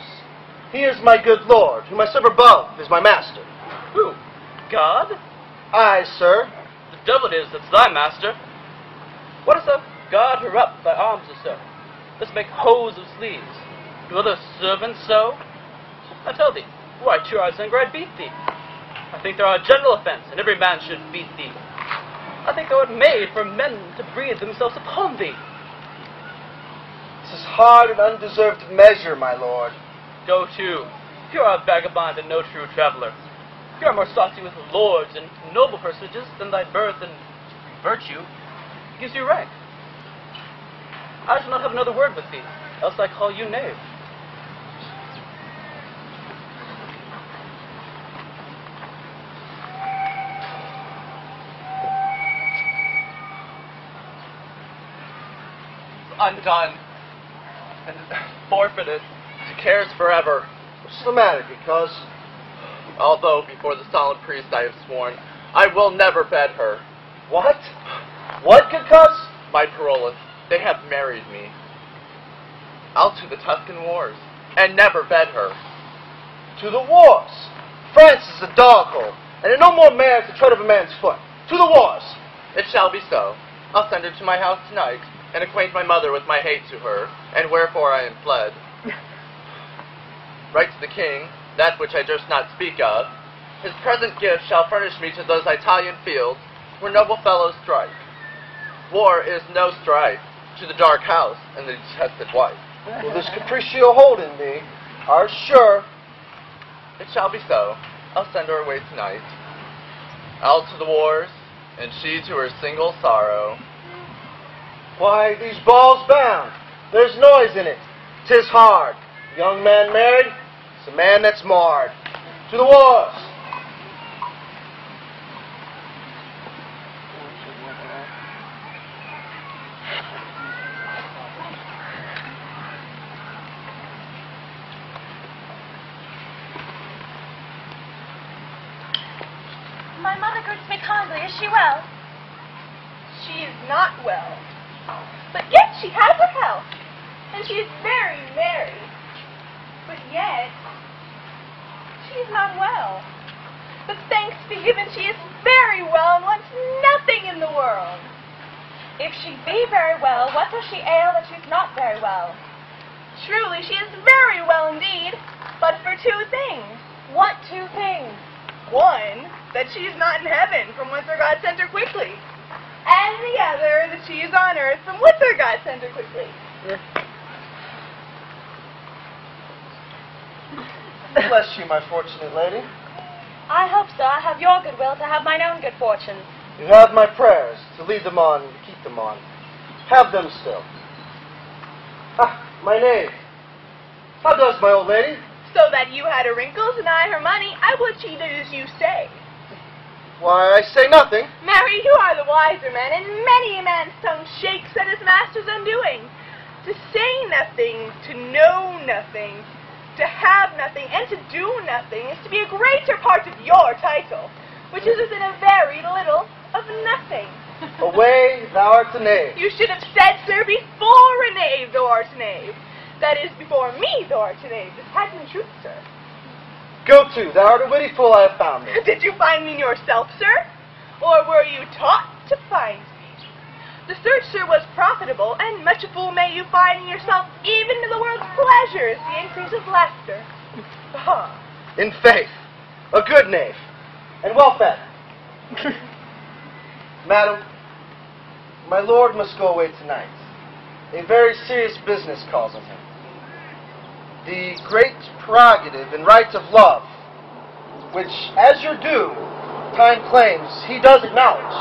He is my good lord, whom I serve above is my master. Who? God? Aye, sir. The devil it is that's thy master. Wouldst thou guard her up with thy arms or so? Let's make hose of sleeves. Do other servants so? I tell thee, why to our Zangre I'd beat thee. I think there are a general offense, and every man should beat thee. I think thou art made for men to breathe themselves upon thee. This is hard and undeserved measure, my lord. Go to. You are a vagabond and no true traveler. You are more saucy with lords and noble personages than thy birth and virtue gives you rank. I shall not have another word with thee, else I call you knave. Undone and forfeited to cares forever. What's the matter, because? Although before the solemn priest I have sworn, I will never bed her. What? What, Cacus? My Parolles, they have married me. I'll to the Tuscan wars, and never bed her. To the wars. France is a dog hole, and there are no more mares to tread of a man's foot. To the wars. It shall be so. I'll send her to my house tonight, and acquaint my mother with my hate to her, and wherefore I am fled. Write to the king, that which I durst not speak of. His present gift shall furnish me to those Italian fields, where noble fellows strike. War is no strife to the dark house and the detested wife. Will this capriccio hold in me? Are sure. It shall be so. I'll send her away tonight. I'll to the wars, and she to her single sorrow. Why, these balls bound. There's noise in it. 'Tis hard. Young man married, it's a man that's marred. To the wars. My mother greets me kindly. Is she well? She is not well, but yet she has her health, and she is very merry. But yet, she is not well. But thanks be given, she is very well and wants nothing in the world. If she be very well, what does she ail that she's not very well? Truly, she is very well indeed, but for two things. What two things? One, that she is not in heaven, from whence her God sent her quickly. And the other, that she is on earth, from whence her God sent her quickly. Bless you, my fortunate lady. I hope so. I have your goodwill to have mine own good fortune. You have my prayers to lead them on and to keep them on. Have them still. Ah, my knave. How does my old lady? So that you had her wrinkles and I her money, I would she did as you say. Why, I say nothing. Marry, you are the wiser man, and many a man's tongue shakes at his master's undoing. To say nothing, to know nothing, to have nothing, and to do nothing is to be a greater part of your title, which is within a very little of nothing. Away, thou art a knave. You should have said, sir, before a knave thou art a knave. That is, before me thou art a knave. This had been truth, sir. Go to, thou art a witty fool, I have found thee. Did you find me in yourself, sir? Or were you taught to find me? The search, sir, was profitable, and much a fool may you find in yourself, even to the world's pleasures, the increase of laughter. Ah. In faith, a good knave, and well fed. Madam, my lord must go away tonight. A very serious business calls on him. The great prerogative and right of love, which, as your due, time claims, he does acknowledge,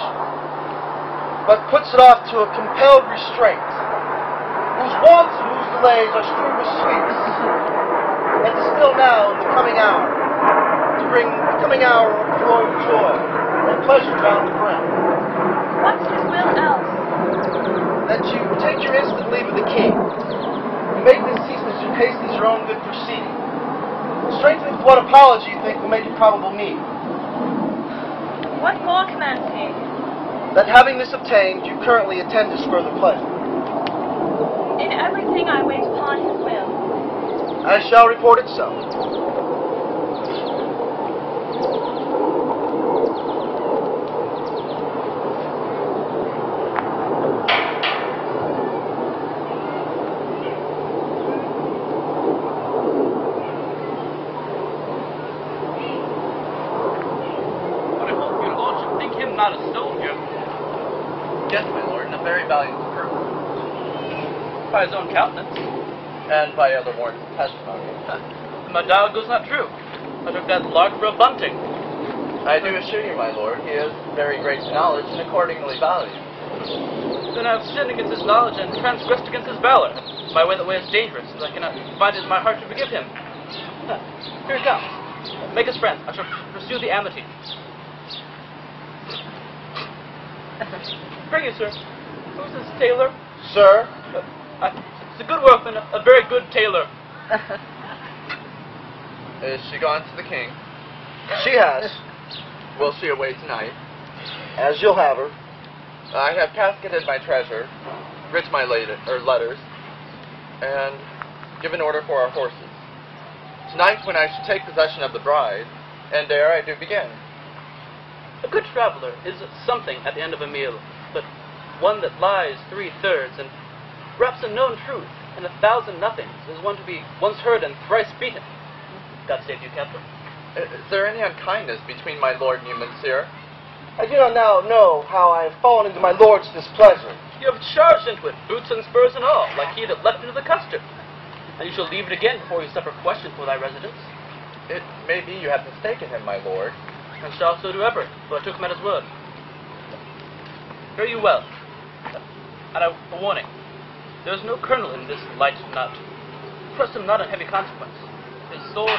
but puts it off to a compelled restraint, whose wants and whose delays are strewed with sweets, and still now in the coming hour, to bring the coming hour of joy and pleasure round the brim. What's his will else? That you take your instant leave of the king, and make this cease as you haste as your own good proceeding. Strengthen with what apology you think will make it probable need. What more commands he? That having this obtained, you currently attend his further pleasure. In everything I wait upon his will. I shall report it so. by his own countenance. And by other warrants of testimony. My dialogue's not true. I took that lark for a bunting. I do assure you, my lord, he is very great to knowledge and accordingly valued. Then I have sinned against his knowledge and transgressed against his valor. My way that way is dangerous, and I cannot find it in my heart to forgive him. Here it comes. Make us friends. I shall pursue the amity. Bring you, sir. Who's this tailor? Sir? It's a good workman, a very good tailor. Is she gone to the king? She has, Will she away tonight? as you'll have her. I have casketed my treasure, writ my letters, and given order for our horses. Tonight, when I should take possession of the bride, and there I do begin. A good traveler is something at the end of a meal, but one that lies 3/3 and wraps a known truth in 1,000 nothings is one to be once heard and thrice beaten. God save you, Captain. Is there any unkindness between my lord and you, Monsieur? I do not now know how I have fallen into my lord's displeasure. You have charged into it, boots and spurs and all, like he that leapt into the custard. And you shall leave it again before you suffer question for thy residence. It may be you have mistaken him, my lord. And shall so do ever, for I took him at his word. Hear you well. And a warning. There is no kernel in this light nut. Trust him not in heavy consequence. His soul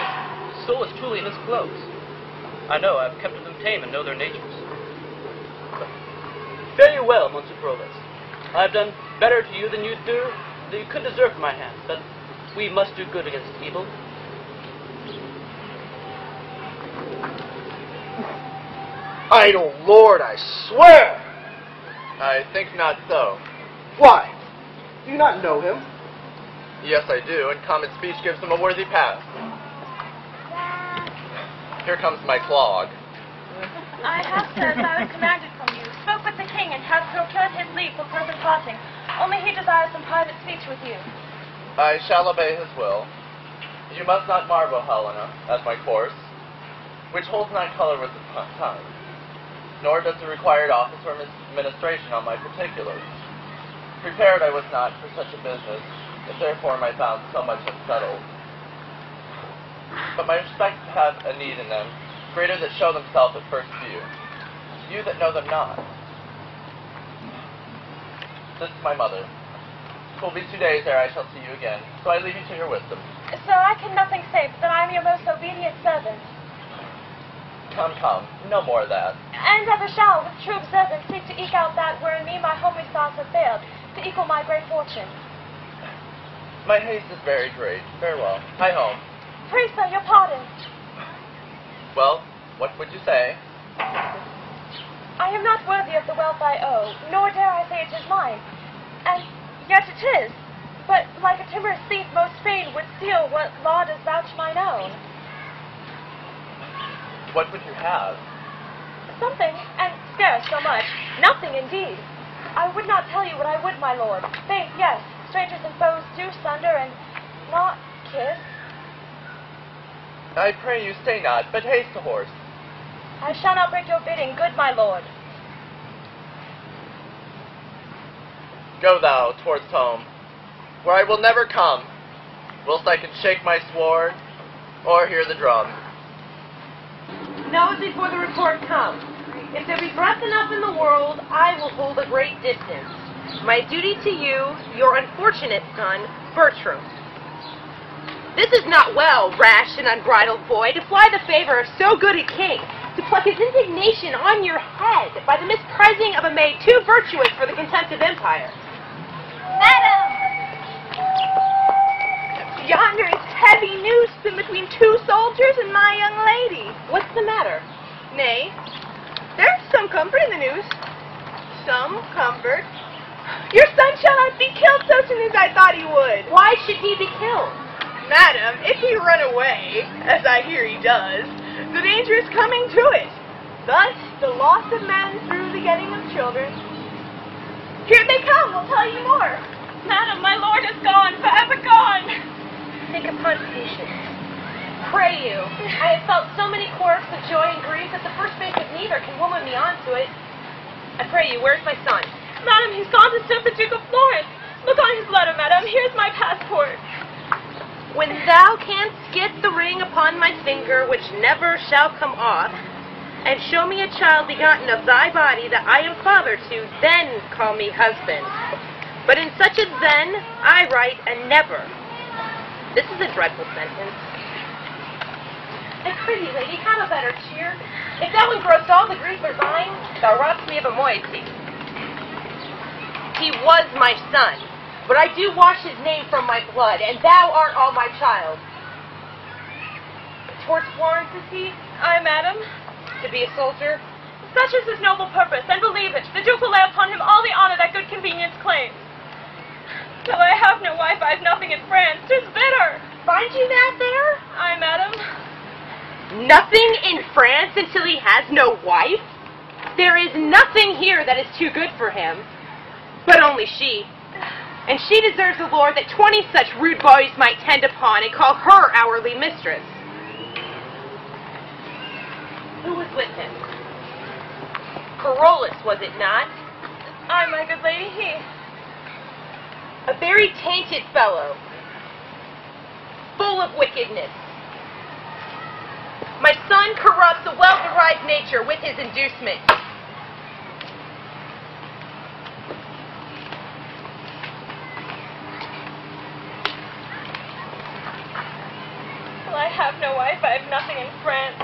is truly in his clothes. I know, I have kept them tame and know their natures. But fare you well, Monsieur Provost. I have done better to you than you could deserve from my hand, but we must do good against evil. Idle lord, I swear! I think not so. Why? Do you not know him? Yes, I do, and common speech gives him a worthy pass. Here comes my clog. I have said that I was commanded from you, spoke with the king, and have procured his leave for further plotting. Only he desires some private speech with you. I shall obey his will. You must not marvel, Helena, at my course, which holds not color with the tongue, nor does the required office or administration on my particulars. Prepared I was not for such a business, and therefore my found so much unsettled. But my respect have a need in them, greater that show themselves at first view, you that know them not. This is my mother. 'Twill be 2 days ere I shall see you again, so I leave you to your wisdom. Sir, I can nothing say but that I am your most obedient servant, Come, no more of that. and ever shall, with true observance, seek to eke out that wherein me my homely stars have failed, to equal my great fortune. My haste is very great. Farewell. Hi home. Pray, sir, your pardon. Well, what would you say? I am not worthy of the wealth I owe, nor dare I say it is mine. And yet it is. But like a timorous thief, most fain would steal what law does vouch mine own. What would you have? Something, and scarce so much. Nothing, indeed. I would not tell you what I would, my lord. Faith, yes, strangers and foes do sunder, and not kiss. I pray you stay not, but haste the horse. I shall not break your bidding, good my lord. Go thou towards home, where I will never come, whilst I can shake my sword, or hear the drum. Know it before the report comes. If there be breath enough in the world, I will hold a great distance. My duty to you, your unfortunate son, Bertram. This is not well, rash and unbridled boy, to fly the favor of so good a king, to pluck his indignation on your head by the misprizing of a maid too virtuous for the contempt of empire. Madam! Yonder is heavy news in between 2 soldiers and my young lady. What's the matter? Nay, there's some comfort in the news. Some comfort. Your son shall not be killed so soon as I thought he would. Why should he be killed? Madam, if he run away, as I hear he does, the danger is coming to it. Thus, the loss of men through the getting of children. Here they come, we'll tell you more. Madam, my lord is gone, forever gone. Think upon patience. Pray you. I have felt so many quirks of joy and grief that the first face of neither can woman me on to it. I pray you, where's my son? Madam, he's gone to serve the Duke of Florence. Look on his letter, madam. Here's my passport. When thou canst get the ring upon my finger, which never shall come off, and show me a child begotten of thy body that I am father to, then call me husband. But in such a then I write a never. This is a dreadful sentence. And prithee, lady, have a better cheer. If thou engrossed all the grief of thine, Thou robb'st me of a moiety. He was my son, but I do wash his name from my blood, and thou art all my child. Towards Florence is he? aye, madam. To be a soldier? Such is his noble purpose, and believe it, the Duke will lay upon him all the honor that good convenience claims. Till I have no wife, I have nothing in France. 'Tis bitter. Find you that there? Aye, madam. Nothing in France until he has no wife? There is nothing here that is too good for him, but only she. And she deserves a lord that 20 such rude boys might tend upon and call her hourly mistress. Who was with him? Carolus, was it not? Aye, my good lady, he. A very tainted fellow, full of wickedness. My son corrupts a well-derived nature with his inducement. Till I have no wife, I have nothing in France.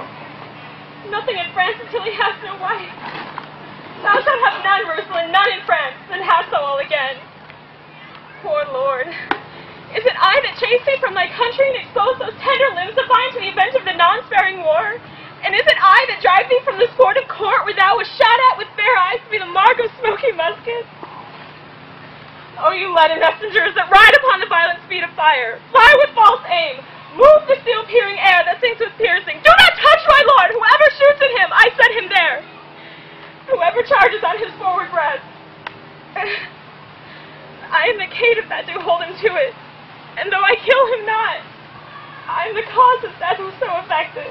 Nothing in France until he has no wife. Thou shalt have none, Rosalind, none in France, and hast thou all again. Poor Lord, is it I that chased thee from thy country and exposed those tender limbs of thine to the event of the non-sparing war? And is it I that drive thee from the sportive court where thou wast shot at with fair eyes to be the mark of smoky muskets? O you leaden messengers that ride upon the violent speed of fire, fly with false aim, move the steel-peering air that sings with piercing. Do not touch my lord! Whoever shoots at him, I set him there. Whoever charges on his forward breast. I am the caitiff that do hold him to it, and though I kill him not, I am the cause of that who so affected.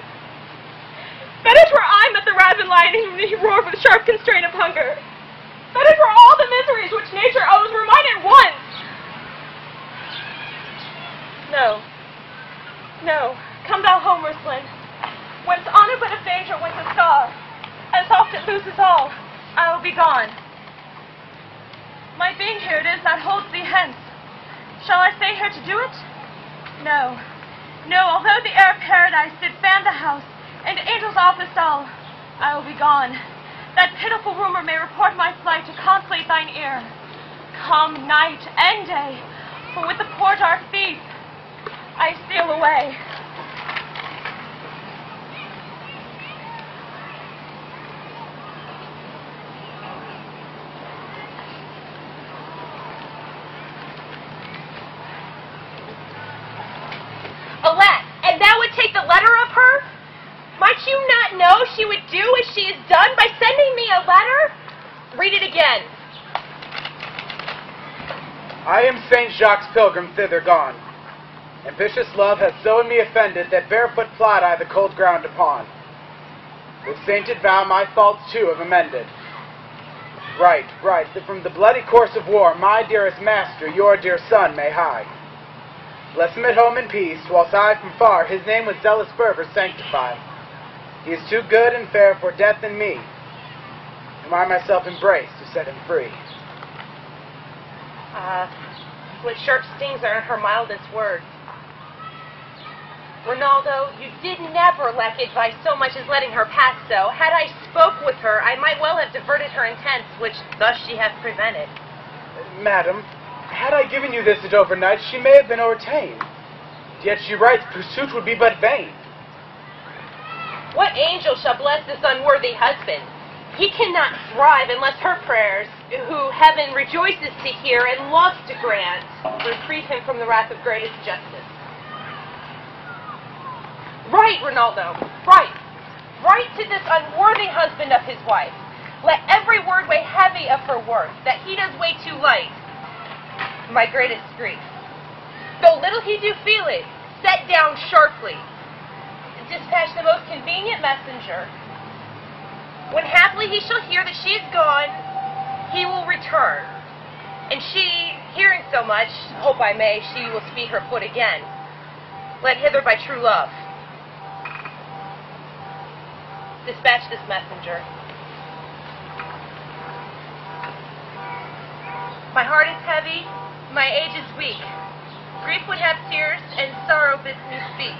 Better 'twere I met the raven lion whom he roared with sharp constraint of hunger. Better 'twere all the miseries which nature owes were mine at once. No, no, come thou home, Rosalind, whence honor but of danger, whence a scar, as oft it loses all. I will be gone. My being here it is that holds thee hence. Shall I stay here to do it? No, no, although the air of paradise did fan the house, and angels office all, I will be gone, that pitiful rumor may report my flight to consolate thine ear. Come night and day, for with the poor dark thief I steal away. Alas, and thou would take the letter of her? Might you not know she would do as she has done by sending me a letter? Read it again. I am St. Jacques Pilgrim thither gone. Ambitious love hath so in me offended that barefoot plod I the cold ground upon. With sainted vow my faults too have amended. Right, that from the bloody course of war my dearest master, your dear son, may hide. Bless him at home in peace, whilst I from far his name with zealous fervor sanctify. He is too good and fair for death and me, whom I myself embrace to set him free. What sharp stings are in her mildest words. Ronaldo, you did never lack advice so much as letting her pass so. Had I spoke with her, I might well have diverted her intents, which thus she hath prevented. Madam, had I given you this at overnight, she may have been o'ertamed. Yet she writes pursuit would be but vain. What angel shall bless this unworthy husband? He cannot thrive unless her prayers, who heaven rejoices to hear and loves to grant, reprieve him from the wrath of greatest justice. Write, Ronaldo, write. Write to this unworthy husband of his wife. Let every word weigh heavy of her worth, that he does weigh too light. My greatest grief. Though little he do feel it, set down sharply. Dispatch the most convenient messenger. When haply he shall hear that she is gone, he will return, and she Hearing so much, hope I may, she will speed her foot again. Led hither by true love. Dispatch this messenger. My heart is heavy, my age is weak. Grief would have tears, and sorrow bids me speak.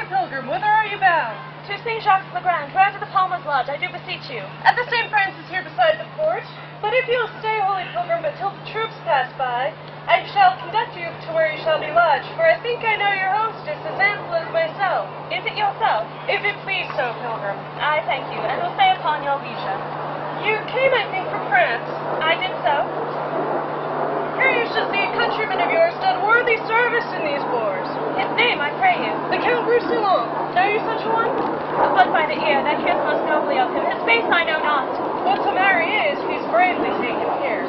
Pilgrim, whither are you bound? To St. Jacques le Grand, where to the Palmer's Lodge, I do beseech you. At the St. Francis here beside the fort. But if you'll stay, holy pilgrim, but till the troops pass by, I shall conduct you to where you shall be lodged, for I think I know your hostess as ample as myself. Is it yourself? If it please so, pilgrim. I thank you, and will stay upon your leisure. You came, I think, from France. I did so. Here you shall see a countryman of yours done worthy service in these wars. His name, I pray you. The Count Roussillon. Know you such a one? But by the ear, that hears most nobly of him. His face I know not. What the matter is, he's bravely taken here.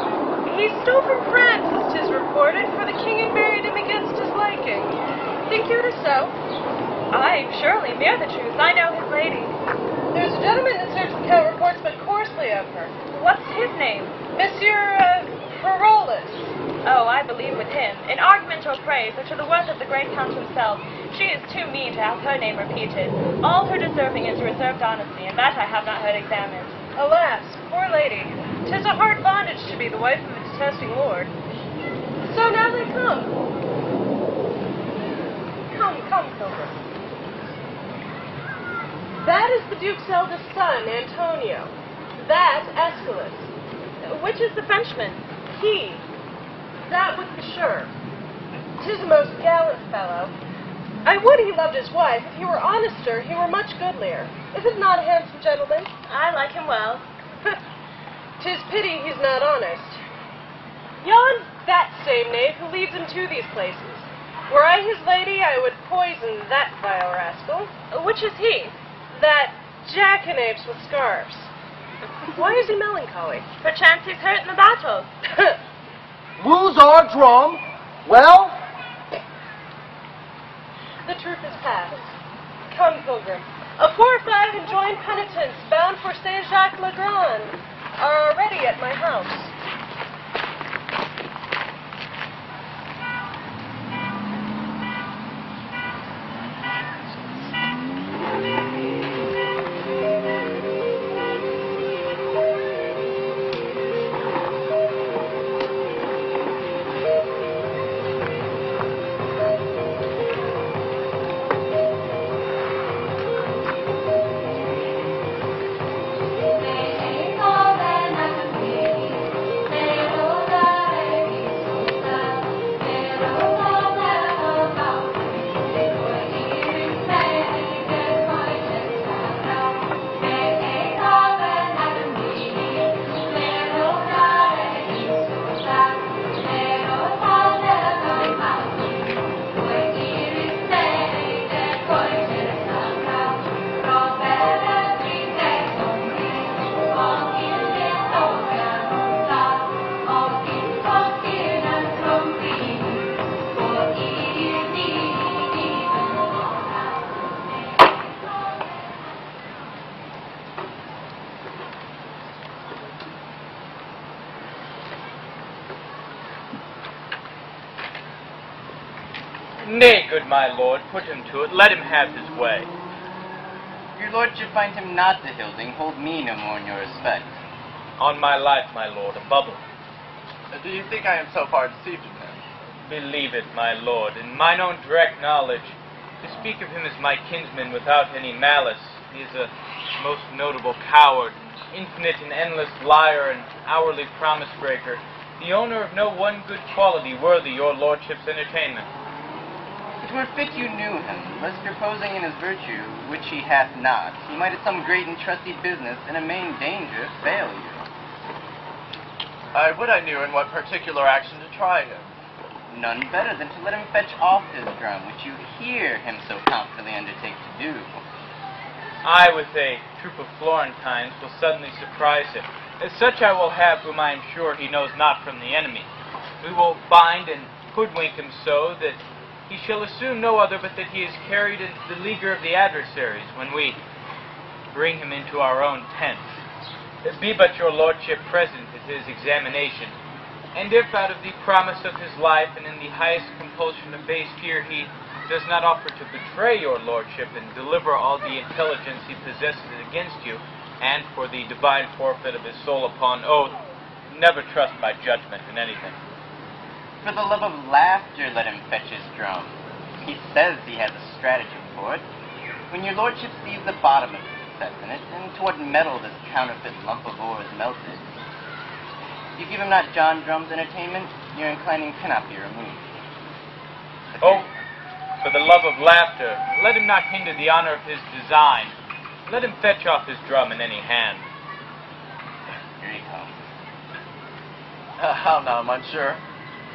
He stole from France, as 'tis reported, for the king had married him against his liking. Think you it is so? Aye, surely, mere the truth. I know his lady. There's a gentleman that serves the Count reports but coarsely of her. What's his name? Monsieur, Ferolus. Oh, I believe with him. In argument or praise, or to the worth of the great Count himself, she is too mean to have her name repeated. All her deserving is reserved honesty, and that I have not heard examined. Alas, poor lady, 'tis a hard bondage to be the wife of a detesting lord. So now they come. Come, pilgrim. That is the Duke's eldest son, Antonio. That, Aeschylus. Which is the Frenchman? He. That with the shirt. 'Tis a most gallant fellow. I would he loved his wife. If he were honester, he were much goodlier. Is it not a handsome gentleman? I like him well. 'Tis pity he's not honest. Yon, that same knave who leads him to these places. Were I his lady, I would poison that vile rascal. Which is he? That jackanapes with scarves. Why is he melancholy? Perchance he's hurt in the battle. Woos our drum. Well? The truth is past. Come, pilgrim. A 4 or 5 enjoined penitents bound for St. Jacques le Grand are already at my house. Nay, good my lord, put him to it. Let him have his way. Your lordship find him not the hilding, hold me no more in your respect. On my life, my lord, a bubble. Do you think I am so far deceived in him? Believe it, my lord, in mine own direct knowledge, to speak of him as my kinsman without any malice, he is a most notable coward, infinite and endless liar, and hourly promise breaker, the owner of no one good quality worthy your lordship's entertainment. It were fit you knew him, lest reposing in his virtue, which he hath not, he might at some great and trusty business, in a main danger, fail you. I would I knew in what particular action to try him. None better than to let him fetch off his drum, which you hear him so confidently undertake to do. I, with a troop of Florentines, will suddenly surprise him. As such I will have whom I am sure he knows not from the enemy. We will bind and hoodwink him so that he shall assume no other but that he is carried into the leaguer of the adversaries when we bring him into our own tent. Be but your lordship present at his examination, and if out of the promise of his life and in the highest compulsion of base fear he does not offer to betray your lordship and deliver all the intelligence he possesses against you, and for the divine forfeit of his soul upon oath, never trust my judgment in anything. For the love of laughter, let him fetch his drum. He says he has a stratagem for it. When your lordship sees the bottom of the success in it, and to what metal this counterfeit lump of ore is melted, you give him not John Drum's entertainment, your inclining cannot be removed. Oh, for the love of laughter, let him not hinder the honor of his design. Let him fetch off his drum in any hand. Here he comes. How now, monsieur?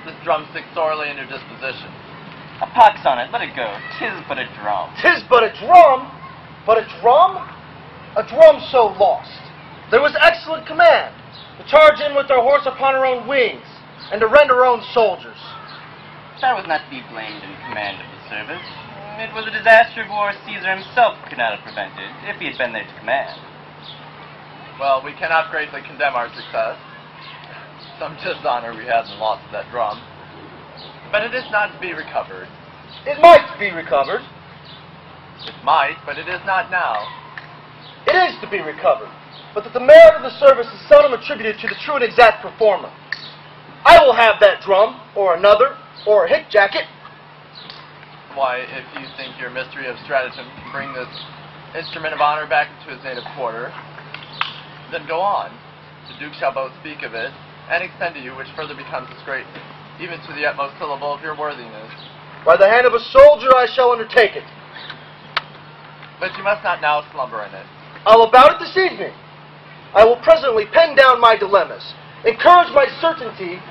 This drum sticks sorely in your disposition. A pox on it, let it go. 'Tis but a drum. 'Tis but a drum? But a drum? A drum so lost. There was excellent command, to charge in with our horse upon our own wings, and to rend our own soldiers. That was not to be blamed in command of the service. It was a disaster of war Caesar himself could not have prevented, if he had been there to command. Well, we cannot greatly condemn our success. Some dishonor we had in the loss of that drum. But it is not to be recovered. It might be recovered. It might, but it is not now. It is to be recovered, but that the merit of the service is seldom attributed to the true and exact performer. I will have that drum, or another, or a hick jacket. Why, if you think your mystery of stratagem can bring this instrument of honor back into his native quarter, then go on. The Duke shall both speak of it, and extend to you which further becomes his greatness, even to the utmost syllable of your worthiness. By the hand of a soldier I shall undertake it. But you must not now slumber in it. I'll about it this evening. I will presently pen down my dilemmas, encourage my certainty,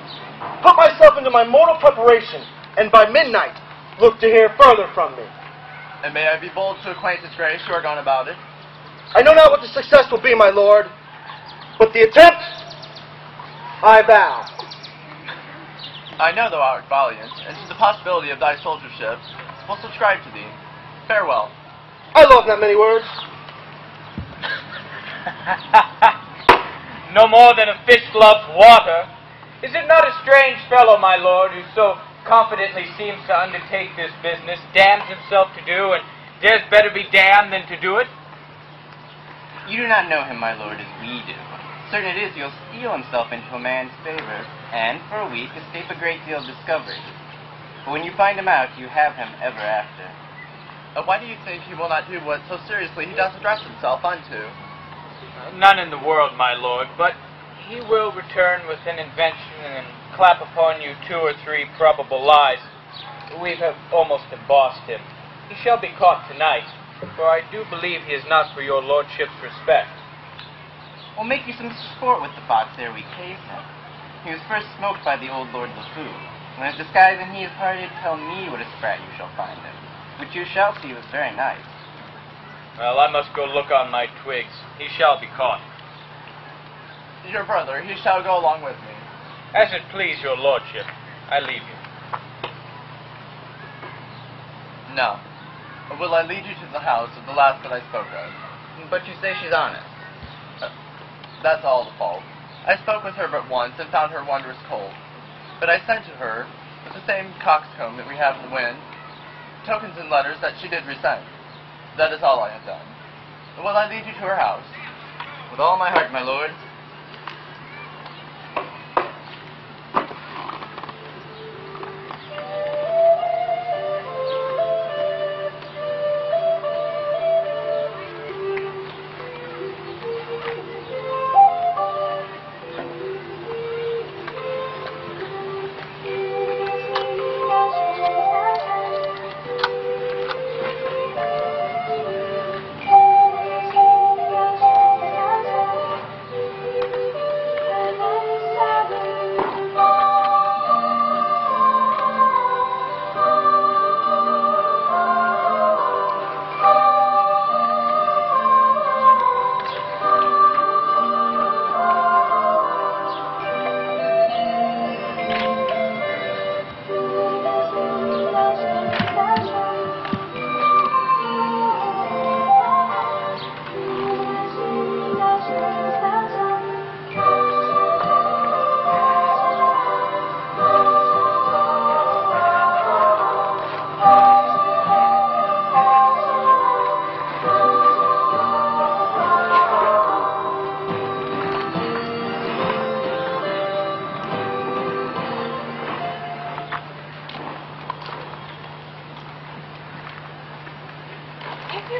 put myself into my mortal preparation, and by midnight look to hear further from me. And may I be bold to acquaint his grace who are gone about it? I know not what the success will be, my lord, but the attempt I vow. I know thou art valiant, and to the possibility of thy soldiership will subscribe to thee. Farewell. I love not many words. No more than a fish loves water. Is it not a strange fellow, my lord, who so confidently seems to undertake this business, damns himself to do, and dares better be damned than to do it? You do not know him, my lord, as we do. Certain it is he'll steal himself into a man's favor, and for a week escape a great deal of discovery. But when you find him out, you have him ever after. Why do you think he will not do what so seriously he does address himself unto? None in the world, my lord, but he will return with an invention and clap upon you 2 or 3 probable lies. We have almost embossed him. He shall be caught tonight, for I do believe he is not for your lordship's respect. We'll make you some sport with the fox ere we cave him. He was first smoked by the old Lord LeFou. When his disguise and he is parted, tell me what a sprat you shall find him, which you shall see was very nice. Well, I must go look on my twigs. He shall be caught. Your brother, he shall go along with me. As it please your lordship, I leave you. No. Will I lead you to the house of the last that I spoke of? But you say she's honest. That's all the fault. I spoke with her but once and found her wondrous cold. But I said to her, with the same coxcomb that we have in the wind, tokens and letters that she did resend. That is all I have done. Will I lead you to her house? With all my heart, my lord.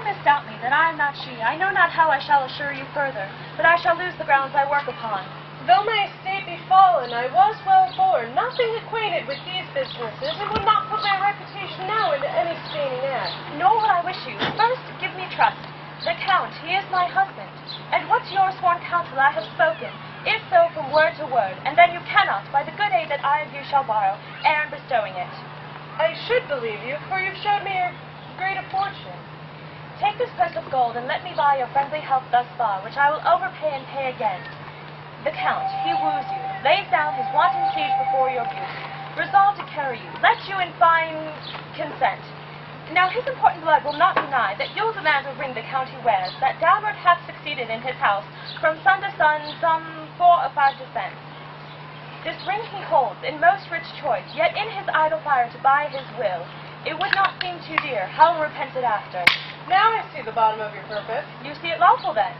Misdoubt me that I am not she. I know not how I shall assure you further, but I shall lose the grounds I work upon. Though my estate be fallen, I was well born, nothing acquainted with these businesses, and would not put my reputation now into any staining act. Nor would I wish you. First, give me trust. The Count, he is my husband. And what's your sworn counsel I have spoken, if so from word to word, and then you cannot, by the good aid that I of you shall borrow, ere in bestowing it. I should believe you, for you've showed me your great fortune. Take this purse of gold, and let me buy your friendly help thus far, which I will overpay and pay again. The Count, he woos you, lays down his wanton siege before your beauty, resolved to carry you, let you in fine consent. Now his important blood will not deny that you'll demand a ring the Count he wears, that Dalbert hath succeeded in his house, from son to son, some 4 or 5 descents. This ring he holds in most rich choice, yet in his idle fire to buy his will, it would not seem too dear, hell repented after. Now I see the bottom of your purpose. You see it lawful then?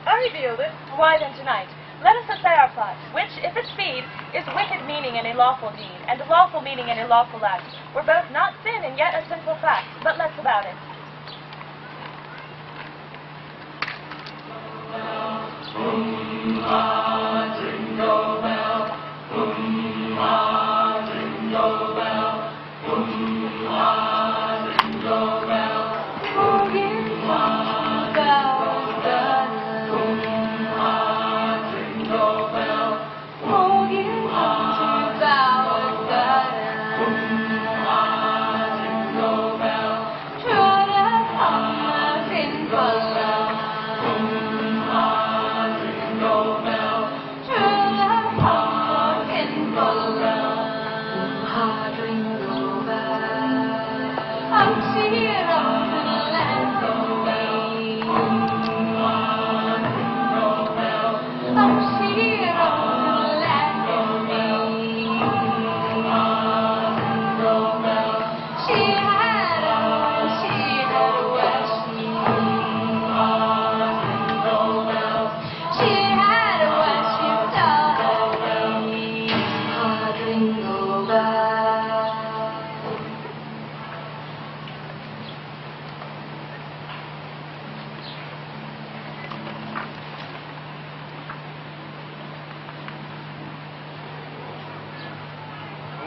I revealed it. Why then tonight, let us essay our plot, which, if it speed, is wicked meaning in a lawful deed, and a lawful meaning in a lawful act, were both not sin and yet a sinful fact. But let's about it. Jingle bell, jingle bell, jingle bell.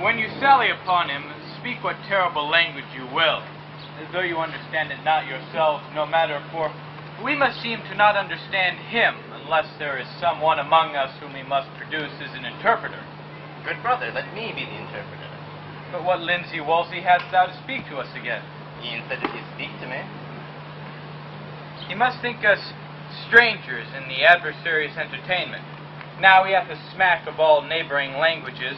When you sally upon him, speak what terrible language you will, as though you understand it not yourselves, no matter, for we must seem to not understand him, unless there is someone among us whom we must produce as an interpreter. Good brother, let me be the interpreter. But what linsey Wolsey hast thou to speak to us again? E'en said that you speak to me. You must think us strangers in the adversary's entertainment. Now we have to smack of all neighboring languages,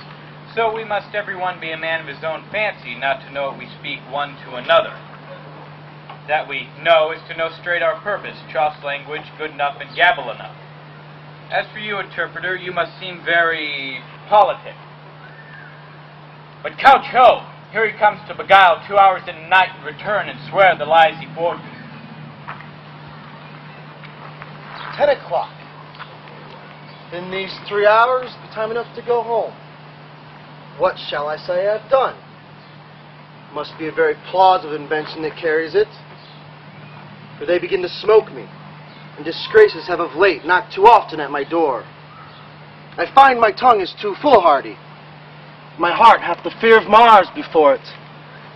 so we must every one be a man of his own fancy, not to know what we speak one to another. That we know is to know straight our purpose, Chauce language, good enough and gabble enough. As for you, interpreter, you must seem very politic. But couch ho! Here he comes to beguile 2 hours in the night and return and swear the lies he forged. 10 o'clock. In these 3 hours, be time enough to go home. What shall I say I've done? Must be a very plausible invention that carries it. For they begin to smoke me, and disgraces have of late knocked too often at my door. I find my tongue is too foolhardy. My heart hath the fear of Mars before it,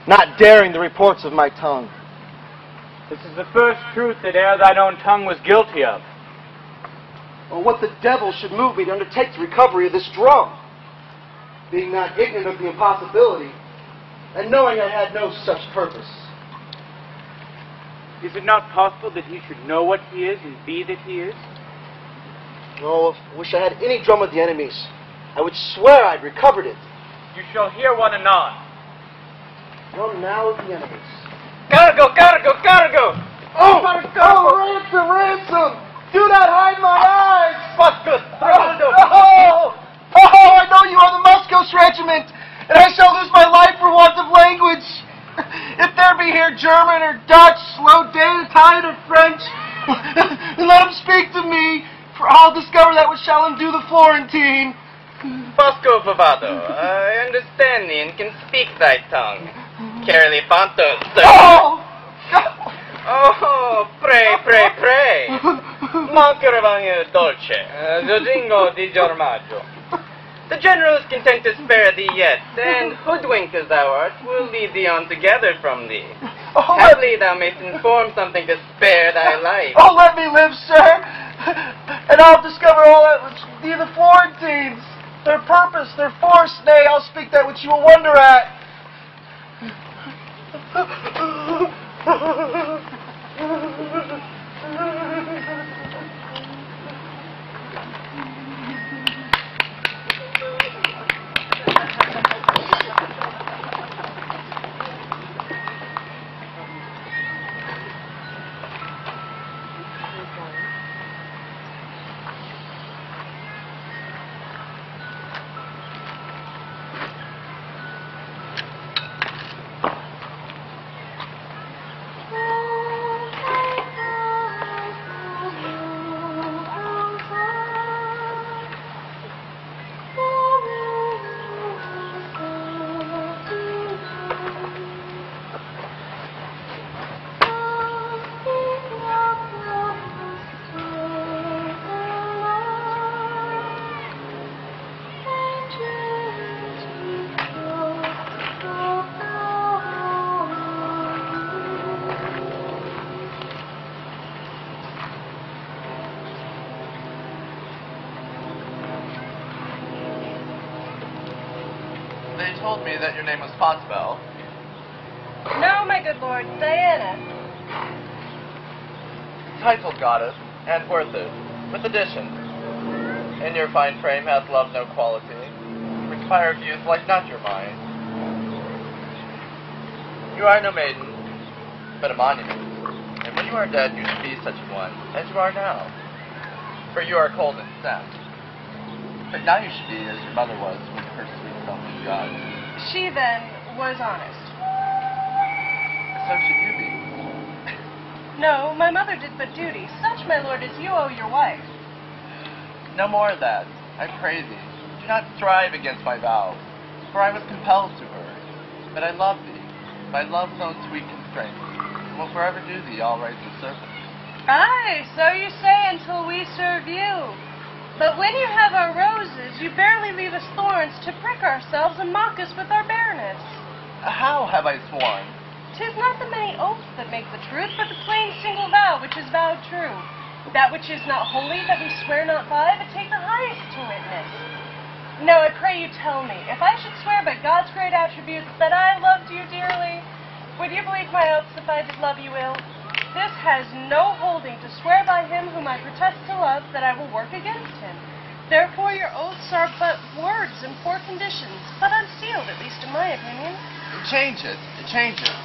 not daring the reports of my tongue. This is the first truth that e'er thine own tongue was guilty of. Or what the devil should move me to undertake the recovery of this drum, being not ignorant of the impossibility, and knowing I had no such purpose. Is it not possible that he should know what he is and be that he is? Oh, if I wish I had any drum of the enemy's, I would swear I'd recovered it. You shall hear one anon. Drum now of the enemy's. Cargo, cargo, cargo! Oh, ransom, ransom! Do not hide my eyes! Oh, I know you are the Muscos regiment, and I shall lose my life for want of language. If there be here German or Dutch, slow Dane, Italian or French, let him speak to me, for I'll discover that which shall undo the Florentine. Fosco Pavado, I understand thee and can speak thy tongue. Carely Fanto, sir. Oh, pray, pray, pray. Mancherevagno dolce, Giorgingo di Giormaggio. The general is content to spare thee yet, and hoodwinked as thou art, will lead thee on together from thee. Haply thou mayst inform something to spare thy life. Oh, let me live, sir, and I'll discover all that which be the Florentines, their purpose, their force. Nay, I'll speak that which you will wonder at. They told me that your name was Potspell. No, my good lord, Diana. Titled goddess, and worth it, with addition. In your fine frame hath love no quality, which fire of youth like not your mind. You are no maiden, but a monument, and when you are dead you should be such a one as you are now, for you are cold and sad. But now you should be as your mother was when her sweet self was God. She, then, was honest. So should you be. No, my mother did but duty. Such, my lord, as you owe your wife. No more of that, I pray thee. Do not strive against my vow, for I was compelled to her. But I love thee, by love's own sweet constraint, and will forever do thee all rights of service. Aye, so you say until we serve you. But when you have our roses, you barely leave us thorns to prick ourselves and mock us with our bareness. How have I sworn? 'Tis not the many oaths that make the truth, but the plain single vow which is vowed true. That which is not holy, that we swear not by, but take the highest to witness. Now I pray you tell me, if I should swear by God's great attributes that I loved you dearly, would you believe my oaths if I did love you ill? This has no holding to swear by him whom I protest to love that I will work against him. Therefore your oaths are but words and poor conditions, but unsealed, at least in my opinion. Change it, change it.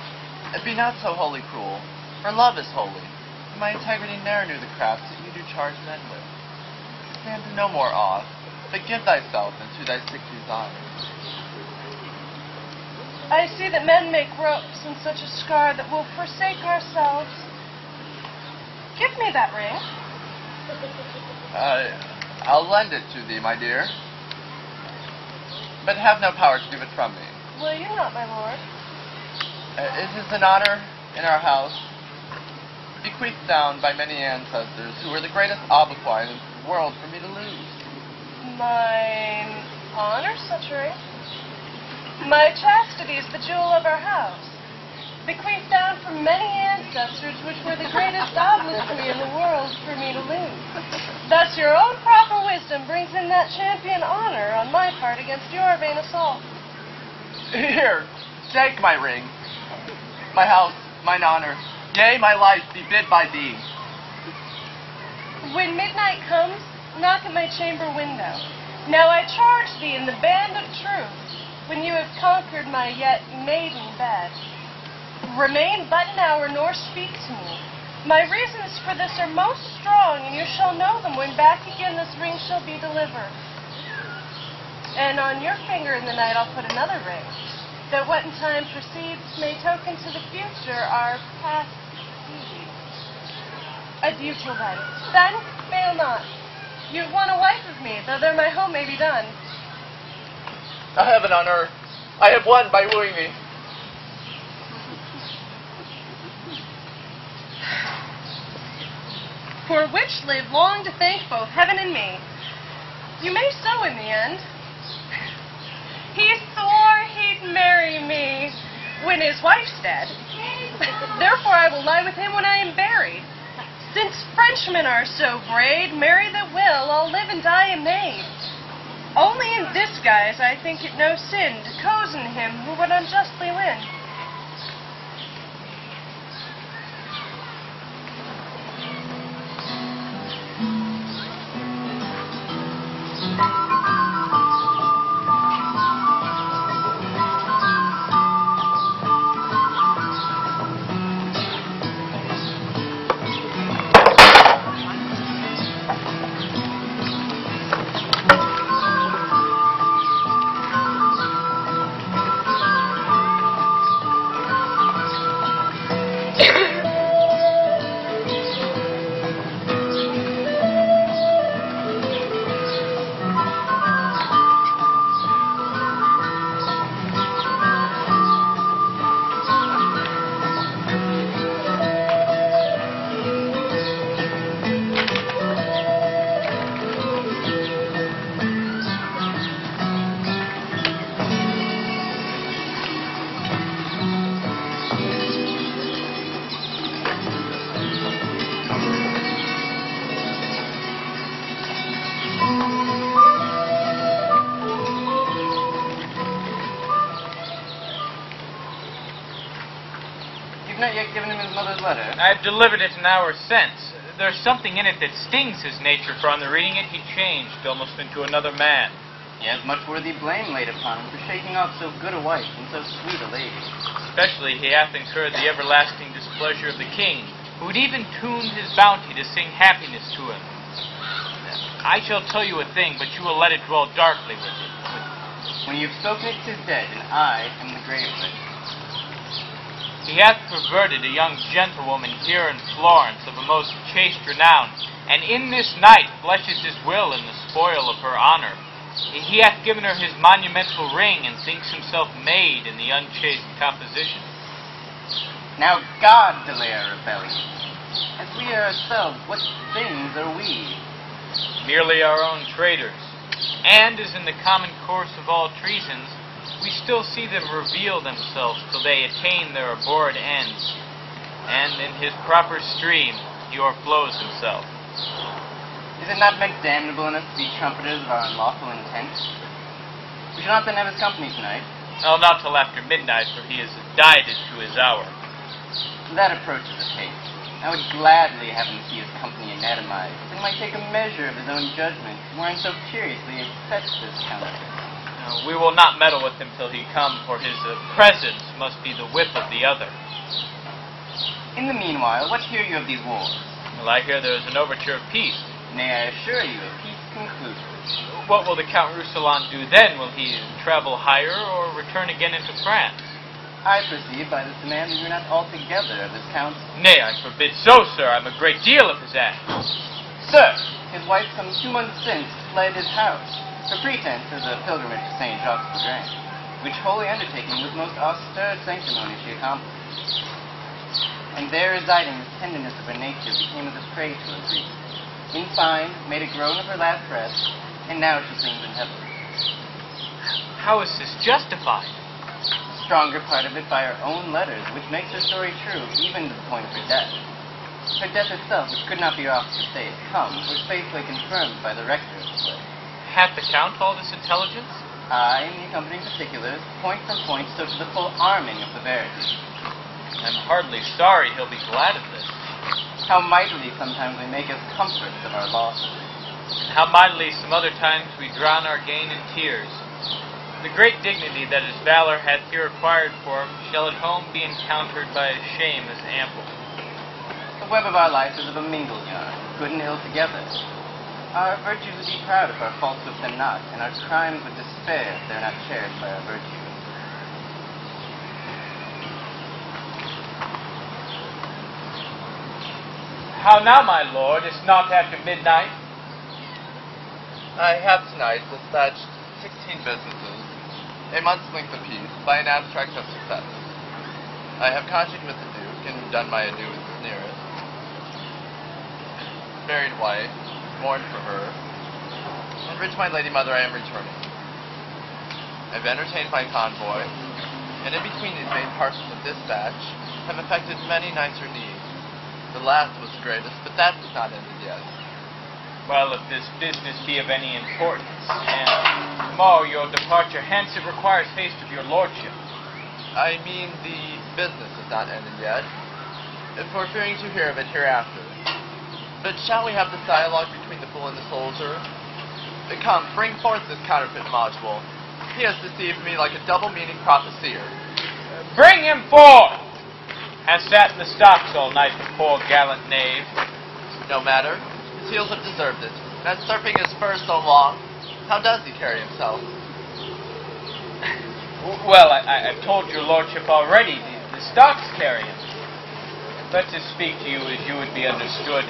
And be not so wholly cruel, for love is holy, and my integrity ne'er knew the crafts that you do charge men with. Stand to no more awe, but give thyself into thy sick desires. I see that men make ropes in such a scar that we'll forsake ourselves. Give me that ring. I'll lend it to thee, my dear, but have no power to give it from me. Will you not, my lord? It is an honor in our house, bequeathed down by many ancestors who were the greatest obloquy in the world for me to lose. Mine honor such ring. My chastity is the jewel of our house, bequeathed down from many ancestors which were the greatest obloquy in the world for me to lose. Thus your own proper wisdom brings in that champion honor on my part against your vain assault. Here, take my ring, my house, mine honor, yea, my life be bid by thee. When midnight comes, knock at my chamber window. Now I charge thee in the band of truth, when you have conquered my yet maiden bed. Remain but an hour, nor speak to me. My reasons for this are most strong, and you shall know them when back again this ring shall be delivered. And on your finger in the night I'll put another ring, that what in time proceeds may token to the future our past deeds. Adieu till then. Then, fail not. You've won a wife of me, though there my home may be done. Heaven on earth, I have won by wooing thee. For which live long to thank both heaven and me. You may so in the end. He swore he'd marry me when his wife's dead. Therefore I will lie with him when I am buried. Since Frenchmen are so braid, marry that will, I'll live and die a maid. Only in this guise I think it no sin to cozen him who would unjustly win. You've not yet given him his mother's letter. I've delivered it an hour since. There's something in it that stings his nature, for on the reading it he changed almost into another man. He has much worthy blame laid upon him for shaking off so good a wife and so sweet a lady. Especially he hath incurred the everlasting displeasure of the king, who had even tuned his bounty to sing happiness to him. I shall tell you a thing, but you will let it dwell darkly with it. When you've spoken it 'tis dead, and I am the grave of it. He hath perverted a young gentlewoman here in Florence of a most chaste renown, and in this night fleshes his will in the spoil of her honor. He hath given her his monumental ring, and thinks himself made in the unchaste composition. Now God delay our rebellion. As we are ourselves, what things are we? Merely our own traitors. And, as in the common course of all treasons, we still see them reveal themselves till they attain their abhorred ends, and in his proper stream he o'erflows himself. Is it not meant damnable in us to be trumpeters of our unlawful intent? We shall not then have his company tonight. Oh, not till after midnight, for he is dieted to his hour. That approaches apace. I would gladly have him see his company anatomized, and might take a measure of his own judgment, wherein so curiously accepts this counterfeit. We will not meddle with him till he come, for his presence must be the whip of the other. In the meanwhile, what hear you of these wars? Well, I hear there is an overture of peace. Nay, I assure you, a peace concluded. What will the Count Rousselant do then? Will he travel higher, or return again into France? I perceive by this demand that you're not altogether of his counsel. Nay, I forbid so, sir. I'm a great deal of his act. Sir, his wife some 2 months since fled his house, for pretense of the pilgrimage to St. Jacques the Grand, which holy undertaking with most austere sanctimony she accomplished. And there residing the tenderness of her nature became as a prey to her grief. In fine, made a groan of her last breath, and now she sings in heaven. How is this justified? Stronger part of it by her own letters, which makes her story true, even to the point of her death. Her death itself, which could not be off to say it come, was faithfully confirmed by the rector of the place. Hath the Count all this intelligence? I, in the accompanying particulars, point for point, so to the full arming of the verity. I'm hardly sorry he'll be glad of this. How mightily sometimes we make us comforts of our losses. And how mightily some other times we drown our gain in tears. The great dignity that his valor hath here acquired for him shall at home be encountered by a shame as ample. The web of our life is of a mingled yarn, good and ill together. Our virtues would be proud if our faults with them not, and our crimes would despair if they're not cherished by our virtues. How now, my lord? It's not after midnight. I have tonight dispatched 16 businesses, a month's length apiece, by an abstract of success. I have conjured with the Duke, and done my adieu with his nearest. Married wife, mourned for her, and rich my lady mother I am returning. I've entertained my convoy, and in between these vain parcels of dispatch, have effected many nicer needs. The last was the greatest, but that is not ended yet. Well, if this business be of any importance, and tomorrow your departure hence, it requires haste of your lordship. I mean the business is not ended yet, for fearing to hear of it hereafter. But shall we have this dialogue between the fool and the soldier? Come, bring forth this counterfeit module. He has deceived me like a double-meaning prophecyr. Bring him forth! Has sat in the stocks all night, the poor gallant knave. No matter. His heels have deserved it. And surfing his spurs so long, how does he carry himself? Well, I've told your lordship already. The stocks carry him. Let us speak to you as you would be understood.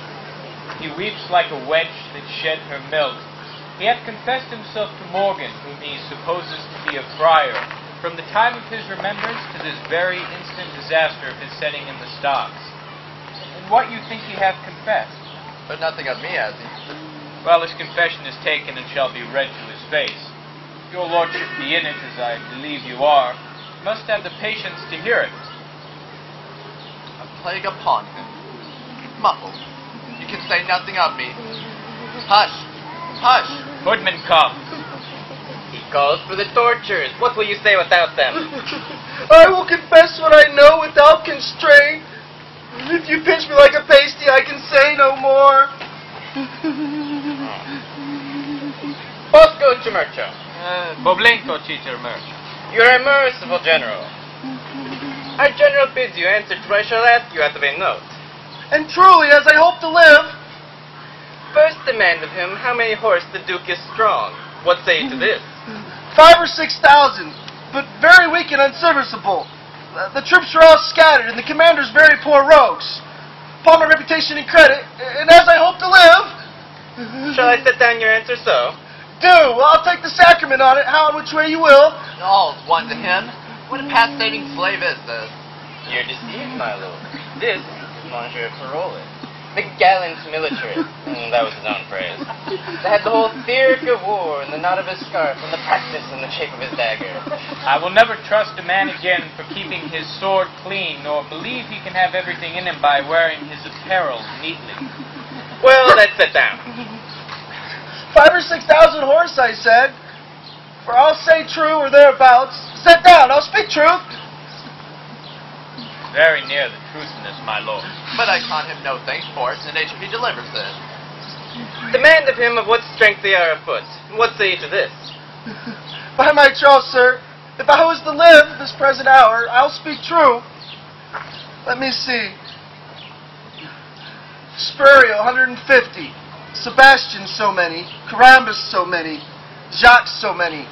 He weeps like a wench that shed her milk. He hath confessed himself to Morgan, whom he supposes to be a friar, from the time of his remembrance to this very instant disaster of his setting in the stocks. And what you think he hath confessed? But nothing of me, has he? Well, his confession is taken and shall be read to his face. If your lordship be in it, as I believe you are, you must have the patience to hear it. A plague upon him. Muffled. You can say nothing of me. Hush! Hush! Hoodman comes. He calls for the tortures. What will you say without them? I will confess what I know without constraint. If you pinch me like a pasty, I can say no more. Bosco Chimercho. Boblenko Chichermerch. You are a merciful general. Our general bids you answer to what I shall ask you out of a note. And truly, as I hope to live. First demand of him how many horse the Duke is strong. What say you to this? 5,000 or 6,000, but very weak and unserviceable. The troops are all scattered, and the commanders very poor rogues. Upon my reputation and credit, and as I hope to live... Shall I set down your answer so? Do! I'll take the sacrament on it, how and which way you will. All's one to him. What a fascinating slave is this? You're deceived, my lord. This is Monsieur Parole, the gallant militarist, that was his own phrase, that had the whole theory of war in the knot of his scarf and the practice in the shape of his dagger. I will never trust a man again for keeping his sword clean, nor believe he can have everything in him by wearing his apparel neatly. Well, let's sit down. 5,000 or 6,000 horse, I said. For I'll say true or thereabouts. Sit down, I'll speak truth. Very near the truth in this, my lord. But I con him no thanks for it, and nature he delivers it. Demand of him of what strength they are afoot. What say you to this? By my troth, sir, if I was to live this present hour, I'll speak true. Let me see. Spurio, 150. Sebastian, so many. Carambas, so many. Jacques, so many.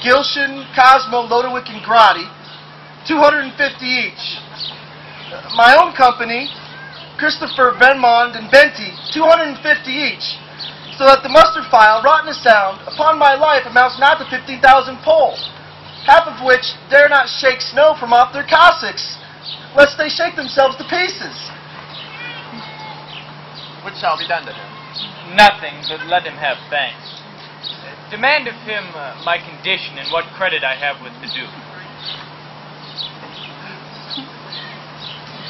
Gilshan, Cosmo, Lodowick, and Grotti, 250 each. My own company, Christopher, Benmond, and Benty, 250 each. So that the muster file, rotten and sound, upon my life amounts not to 15,000 poll, half of which dare not shake snow from off their cassocks, lest they shake themselves to pieces. What shall be done to him? Nothing, but let him have thanks. Demand of him my condition and what credit I have with the Duke.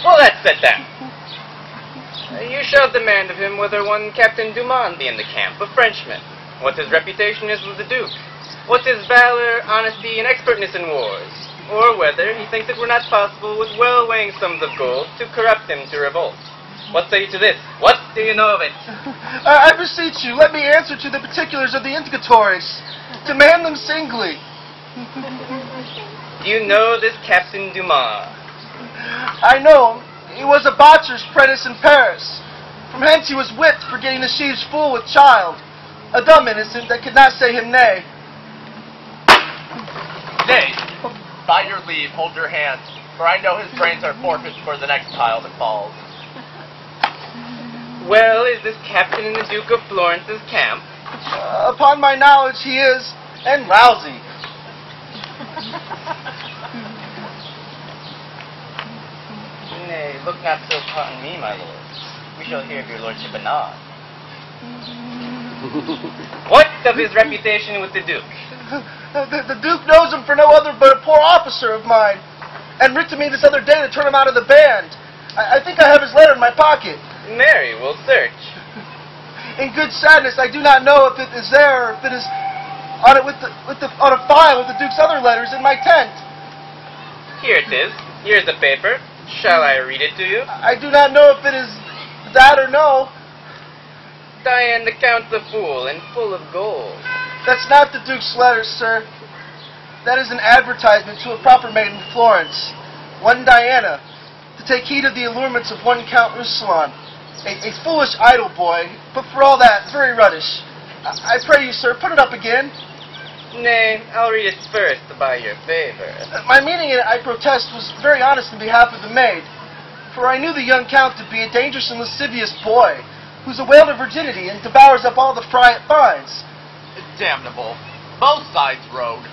Well, let's sit down. You shall demand of him whether one Captain Dumont be in the camp, a Frenchman, what his reputation is with the Duke, what his valor, honesty, and expertness in wars, or whether he thinks it were not possible with well-weighing sums of gold to corrupt him to revolt. What say you to this? What do you know of it? I beseech you, let me answer to the particulars of the interrogatories. Demand them singly. Do you know this Captain Dumont? I know him. He was a botcher's apprentice in Paris. From hence he was whipped for getting the sheaves full with child. A dumb innocent that could not say him nay. Nay, by your leave, hold your hands, for I know his brains are forfeit for the next pile that falls. Well, is this captain in the Duke of Florence's camp? Upon my knowledge he is, and lousy. Nay, look not so upon me, my lord. We shall hear of your lordship anon. What of his reputation with the Duke? The Duke knows him for no other but a poor officer of mine, and writ to me this other day to turn him out of the band. I think I have his letter in my pocket. Marry, we'll search. In good sadness, I do not know if it is there or if it is on it on a file with the Duke's other letters in my tent. Here it is. Here's the paper. Shall I read it to you? I do not know if it is that or no. Diane the Count's a fool and full of gold. That's not the Duke's letters, sir. That is an advertisement to a proper maid in Florence, one Diana, to take heed of the allurements of one Count Rousselon, a foolish idle boy, but for all that, very ruddish. I pray you, sir, put it up again. Nay, I'll read it first to buy your favor. My meaning in it, I protest, was very honest in behalf of the maid, for I knew the young Count to be a dangerous and lascivious boy, who's a whale to virginity and devours up all the fry it finds. Damnable. Both sides rogue.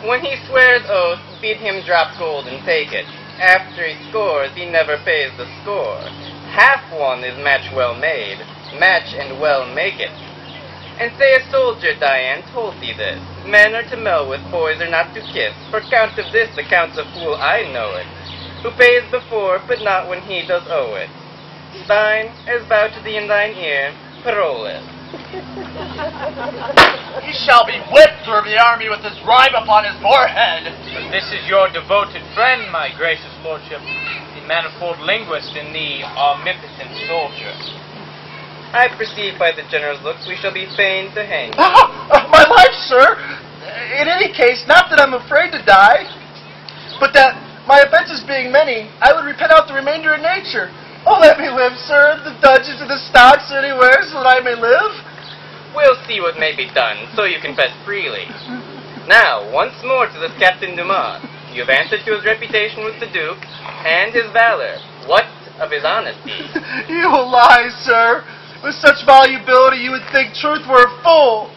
When he swears oath, bid him drop gold and take it. After he scores, he never pays the score. Half one is match well made, match and well make it. And say a soldier, Diane, told thee this. Men are to mell with, boys are not to kiss. For count of this, the Count's a fool, I know it. Who pays before, but not when he does owe it. Thine, as bow to thee in thine ear, parole. He shall be whipped through the army with this rhyme upon his forehead. But this is your devoted friend, my gracious lordship, the manifold linguist and the omnipotent soldier. I perceive by the general's looks we shall be fain to hang. My life, sir! In any case, not that I'm afraid to die, but that, my offenses being many, I would repent out the remainder in nature. Oh, let me live, sir, the dungeons and the stocks anywhere, so that I may live. We'll see what may be done, so you confess freely. Now, once more to this Captain Dumont. You have answered to his reputation with the Duke, and his valor. What of his honesty? You will lie, sir. With such volubility, you would think truth were a fool.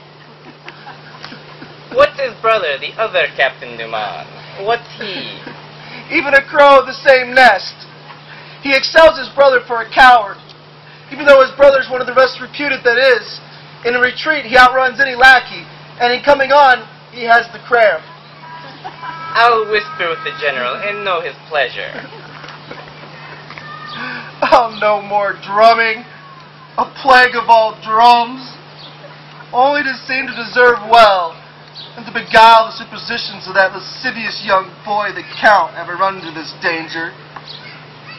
What's his brother, the other Captain Dumont? What's he? Even a crow of the same nest. He excels his brother for a coward. Even though his brother's one of the best reputed that is, in a retreat he outruns any lackey, and in coming on, he has the cramp. I'll whisper with the general and know his pleasure. Oh, no more drumming. A plague of all drums. Only to seem to deserve well, and to beguile the superstitions of that lascivious young boy, the Count, ever run into this danger.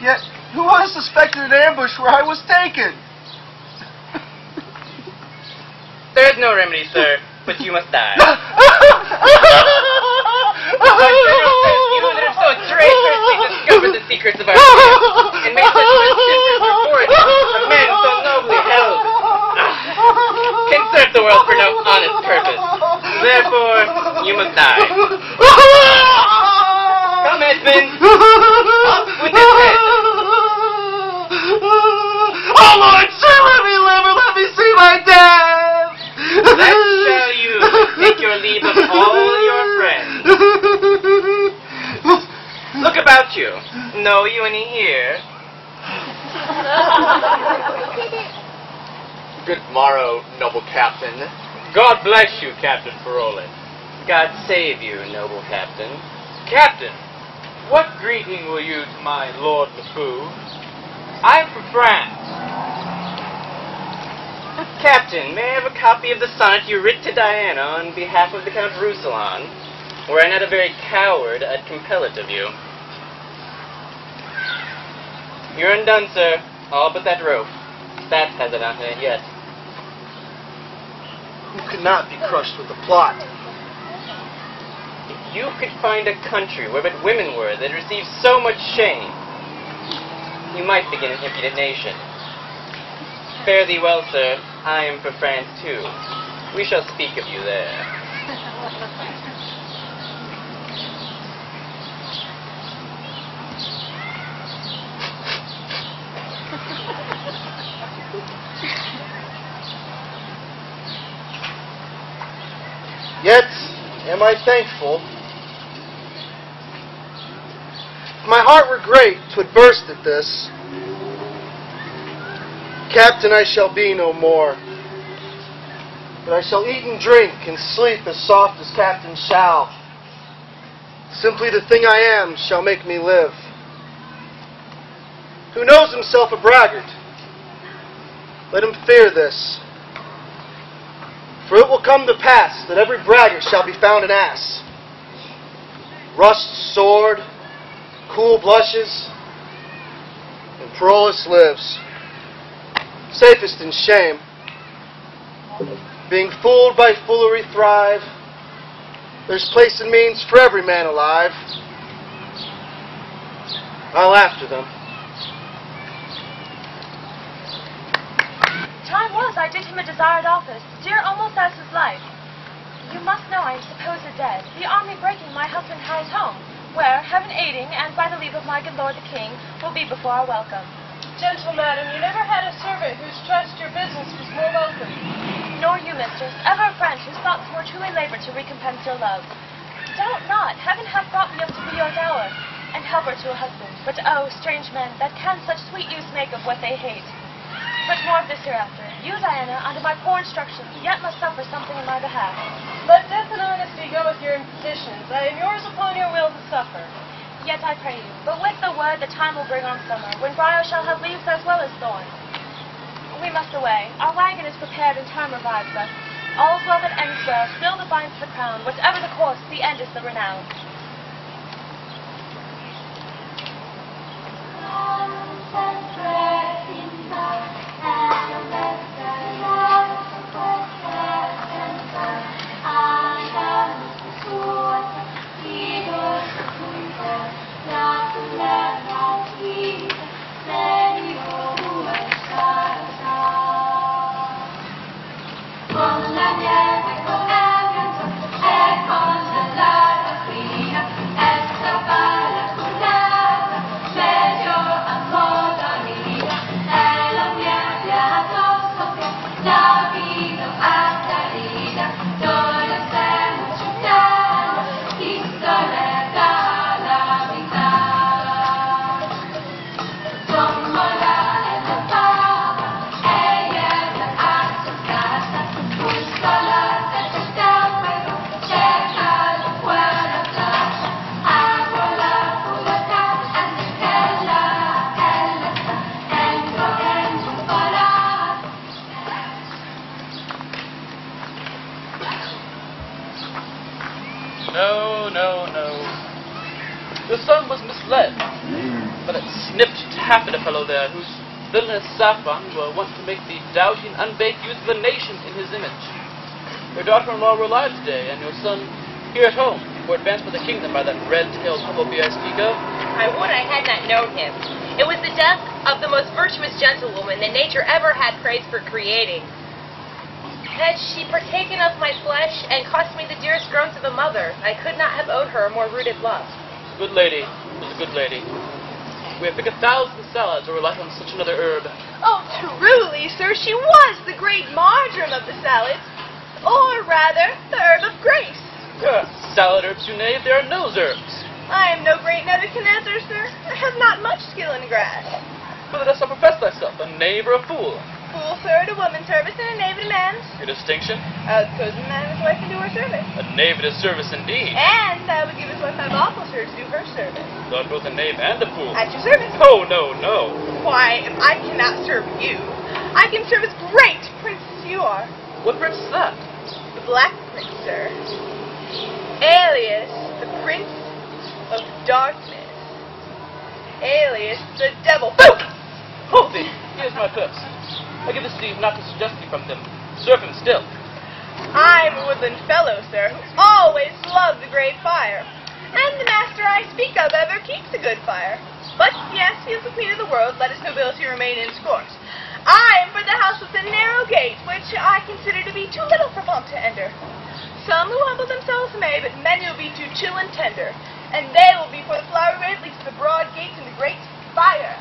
Yet, who would have suspected an ambush where I was taken? There is no remedy, sir, but you must die. My general says you that have so traitorously discovered the secrets of our camp, and made such mischievous report of men so nobly held, can serve the world for no honest purpose. Therefore, you must die. Edmund! Up with his head! Oh, Lord, sir, let me live and let me see my dad! That shall you take your leave of all your friends. Look about you. Know you any here? Good morrow, noble captain. God bless you, Captain Parole. God save you, noble captain. Captain, what greeting will you to my Lord LeFou? I'm from France. Captain, may I have a copy of the sonnet you writ to Diana on behalf of the Count Rousillon? Were I not a very coward, I'd compel it of you. You're undone, sir. All but that rope. That has it on it yet. You could not be crushed with the plot. If you could find a country where but women were that received so much shame, you might begin an impudent nation. Fare thee well, sir. I am for France, too. We shall speak of you there. Yet am I thankful. If my heart were great, 'twould burst at this. Captain I shall be no more, but I shall eat and drink and sleep as soft as captain shall. Simply the thing I am shall make me live. Who knows himself a braggart? Let him fear this. For it will come to pass that every braggart shall be found an ass. Rust sword, cool blushes, and Parolles lives. Safest in shame. Being fooled by foolery thrive. There's place and means for every man alive. I'll after them. Time was I did him a desired office, dear almost as his life. You must know I am supposed dead, the army breaking my husband hies home, where, heaven aiding, and by the leave of my good lord the king, will be before our welcome. Gentle madam, you never had a servant whose trust your business was more welcome. Nor you, mistress, ever a friend whose thoughts more truly labor to recompense your love. Doubt not, heaven hath brought me up to be your dower, and helper to a husband. But oh, strange men, that can such sweet use make of what they hate. But more of this hereafter. You, Diana, under my poor instructions, yet must suffer something in my behalf. Let death and honesty go with your impositions. I am yours upon your will to suffer. Yet I pray you, but with the word the time will bring on summer, when briar shall have leaves as well as thorns. We must away. Our wagon is prepared and time revives us. All's well that ends well, still that binds the crown. Whatever the course, the end is the renown. The son was misled, but it snipped taffet a fellow there whose villainous Saffron will want to make the doughty and unbaked use of the nations in his image. Your daughter-in-law were alive today, and your son here at home, for advanced for the kingdom by that red-tailed humblebee I speak of. I would I had not known him. It was the death of the most virtuous gentlewoman that nature ever had praise for creating. Had she partaken of my flesh and cost me the dearest groans of a mother, I could not have owed her a more rooted love. Good lady, was a good lady. We have picked 1,000 salads or relied on such another herb. Oh, truly, sir, she was the great marjoram of the salads. Or rather, the herb of grace. Salad herbs, you knave, there are no herbs. I am no great Nebuchadnezzar, sir. I have not much skill in grass. Whether dost thou profess thyself, a knave or a fool? Fool, sir, to woman's service, and a knave at a man's. Your distinction? I would suppose a man and his wife can do her service. A knave at his service indeed. And I would give his wife my lawful service to do her service. Thou art both a knave and a fool. At your service. Oh, no, no. Why, if I cannot serve you, I can serve as great prince as you are. What prince is that? The Black Prince, sir. Alias, the Prince of Darkness. Alias, the Devil. Boom! Hold thee! Here's my purse. I give this to thee not to suggest thee from him. Serve him still. I'm a woodland fellow, sir, who always loved the great fire. And the master I speak of ever keeps a good fire. But, yes, he is the queen of the world, let his nobility remain in course. I am for the house with the narrow gate, which I consider to be too little for pomp to enter. Some who humble themselves may, but many will be too chill and tender, and they will be for the flowery way that leads to the broad gates and the great fire.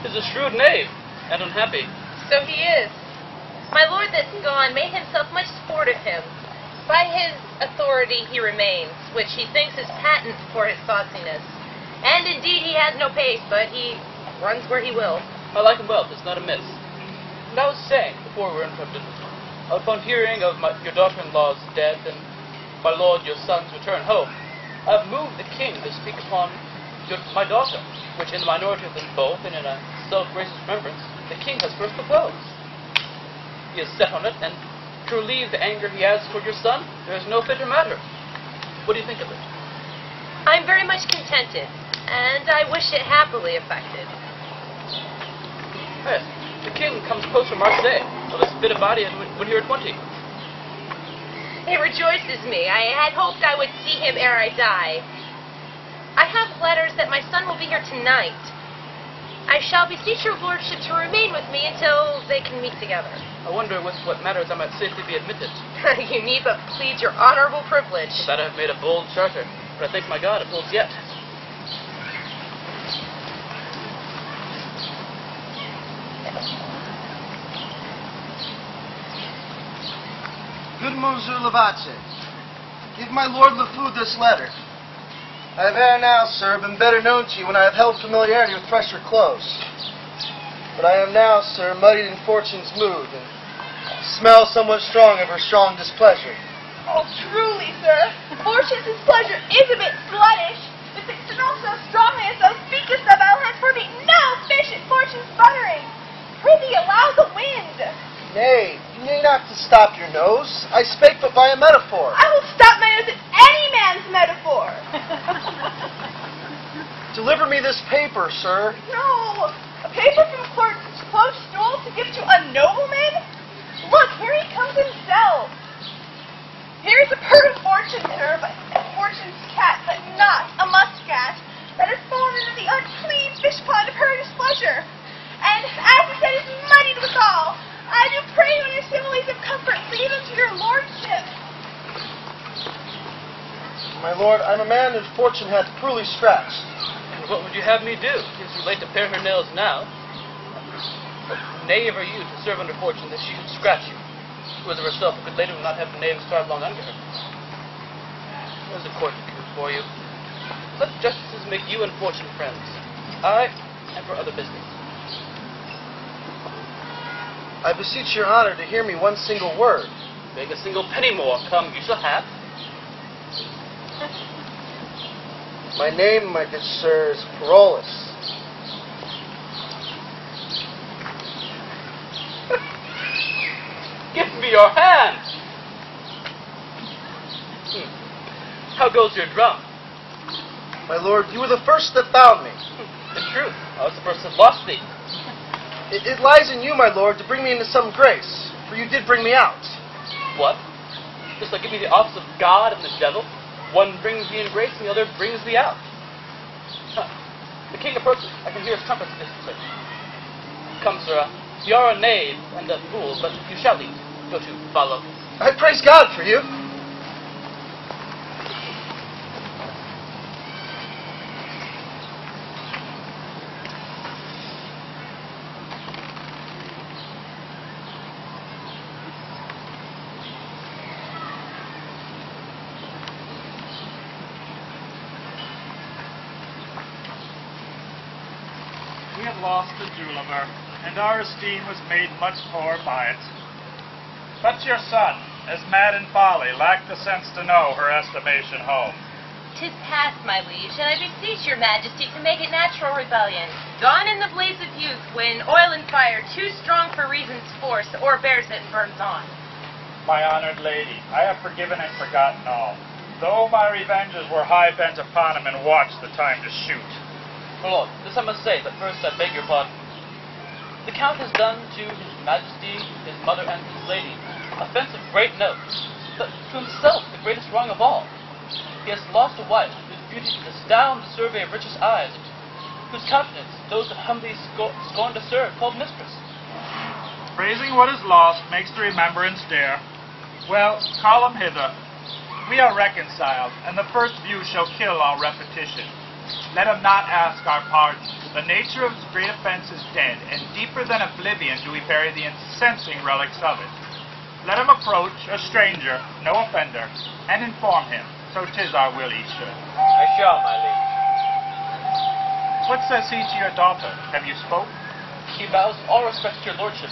'Tis a shrewd knave, and unhappy. So he is. My lord that's gone made himself much sport of him. By his authority he remains, which he thinks is patent for his sauciness. And indeed he has no pace, but he runs where he will. I like him well, 'tis not amiss. And I was saying, before we were interrupted, upon hearing of your daughter-in-law's death and my lord your son's return home, I have moved the king to speak upon my daughter, which in the minority of them both, and in a self-gracious remembrance, the king has first proposed. He is set on it, and to relieve the anger he has toward your son, there is no fitter matter. What do you think of it? I'm very much contented, and I wish it happily effected. Yes, the king comes post from Marseille, of his fit a body and when he were 20. It rejoices me. I had hoped I would see him ere I die. I have letters that my son will be here tonight. I shall beseech your lordship to remain with me until they can meet together. I wonder with what matters I might safely be admitted. You need but plead your honorable privilege. That I have made a bold charter, but I thank my God it holds yet. Good Monsieur Lavache, give my Lord LeFou this letter. I have ere now, sir, been better known to you when I have held familiarity with fresher clothes. But I am now, sir, muddied in fortune's mood, and smell somewhat strong of her strong displeasure. Oh, truly, sir, fortune's displeasure is a bit sluttish, but it's not so strongly as thou speakest of. I'll henceforth eat no fish at fortune's buttering. Prithee, allow the wind. Nay, you need not to stop your nose. I spake but by a metaphor. I will stop my nose at any man's metaphor. Deliver me this paper, sir. No, a paper from clerk's close stool to give to a nobleman? Look, here he comes himself. Here is a pert of fortune, sir, but fortune's cat, but not a muscat, that has fallen into the unclean fish pond of her displeasure. And as he said, is muddied withal. I do pray you in your similes of comfort, leave him to your lordship. My lord, I'm a man whose fortune hath cruelly scratched. And what would you have me do? It is too late to pare her nails now. What knave are you to serve under fortune that she should scratch you? Who is of herself a good lady will not have the knave starve long under her. There's a court for you. Let justices make you and fortune friends. I am for other business. I beseech your honor to hear me one single word. Beg a single penny more. Come, you shall have. My name, my good sir, is Parolles. Give me your hand! How goes your drum? My lord, you were the first that found me. The truth. I was the first that lost thee. It lies in you, my lord, to bring me into some grace, for you did bring me out. What? Just like give me the office of God and the devil? One brings me in grace and the other brings me out. Huh. The king approaches. I can hear his trumpets distantly. Come, sir. You are a knave and a fool, but you shall leave. Go to, follow. I praise God for you. had lost the jewel of her, and our esteem was made much poorer by it. But your son, as mad in folly, lacked the sense to know her estimation home. 'Tis past, my liege, and I beseech your majesty to make it natural rebellion. Gone in the blaze of youth, when oil and fire, too strong for reason's force, o'erbears it and burns on. My honored lady, I have forgiven and forgotten all, though my revenges were high bent upon him and watched the time to shoot. My lord, this I must say, but first I beg your pardon. The Count has done to his majesty, his mother, and his lady offense of great note, but to himself the greatest wrong of all. He has lost a wife whose beauty did astound the survey of richest eyes, whose countenance those that humbly scorn to serve called mistress. Praising what is lost makes the remembrance dear. Well, call him hither. We are reconciled, and the first view shall kill all repetition. Let him not ask our pardon. The nature of his great offense is dead, and deeper than oblivion do we bury the incensing relics of it. Let him approach, a stranger, no offender, and inform him, so 'tis our will he should. I shall, my lady. What says he to your daughter? Have you spoke? He vows all respect to your lordship.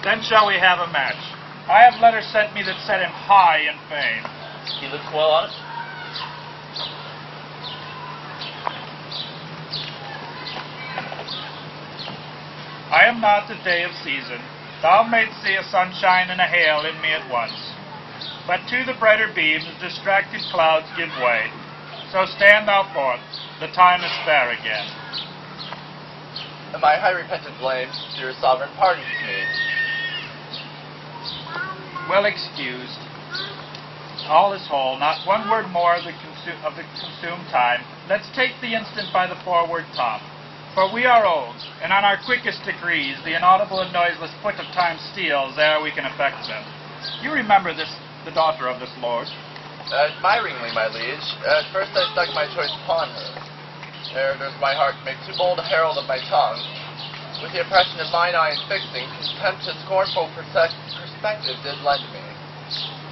Then shall we have a match. I have letters sent me that set him high in fame. He looks well on it. I am not the day of season. Thou mayst see a sunshine and a hail in me at once. But to the brighter beams distracted clouds give way. So stand thou forth, the time is fair again. And my high repentant blames to your sovereign pardons me. Well excused. All is whole, not one word more of the consumed time. Let's take the instant by the forward top. For we are old, and on our quickest degrees the inaudible and noiseless foot of time steals ere we can effect them. You remember this, the daughter of this lord? Admiringly, my liege. At first I stuck my choice upon her. Ere does my heart make too bold a herald of my tongue. With the oppression of mine eye and fixing, contempt to scornful perspective did lend me,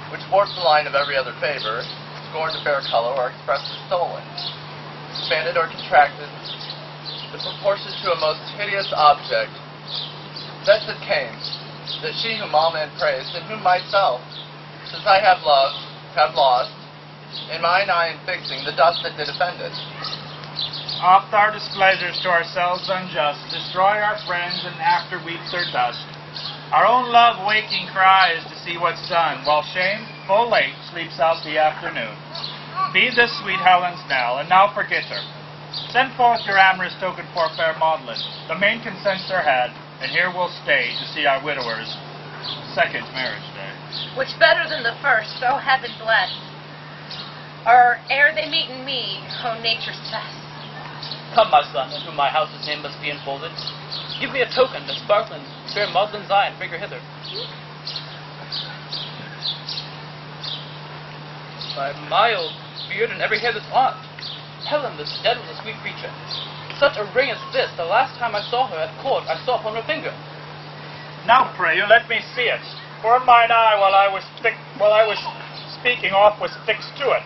which warped the line of every other favor, scorned to bear color or express the stolen, expanded or contracted, the proportion to a most hideous object. Thence it came, that she whom all men praised, and whom myself, since I have loved, have lost, in mine eye and fixing, the dust that did offend it. Oft our displeasures to ourselves unjust destroy our friends, and after weep their dust. Our own love waking cries to see what's done, while shame, full late, sleeps out the afternoon. Be this sweet Helen's knell, and now forget her. Send forth your amorous token for fair Maudlin. The main consents are had, and here we'll stay to see our widower's second marriage day. Which better than the first, O heaven bless. Or ere they meet in me, O nature's best. Come, my son, in whom my house's name must be enfolded. Give me a token that sparkling fair Maudlin's eye, and bring her hither. My mild beard and every hair that's on. Helen, this dead was a sweet creature. Such a ring as this, the last time I saw her at court, I saw upon her finger. Now, pray you, let me see it. For mine eye, while I was speaking, off was fixed to it.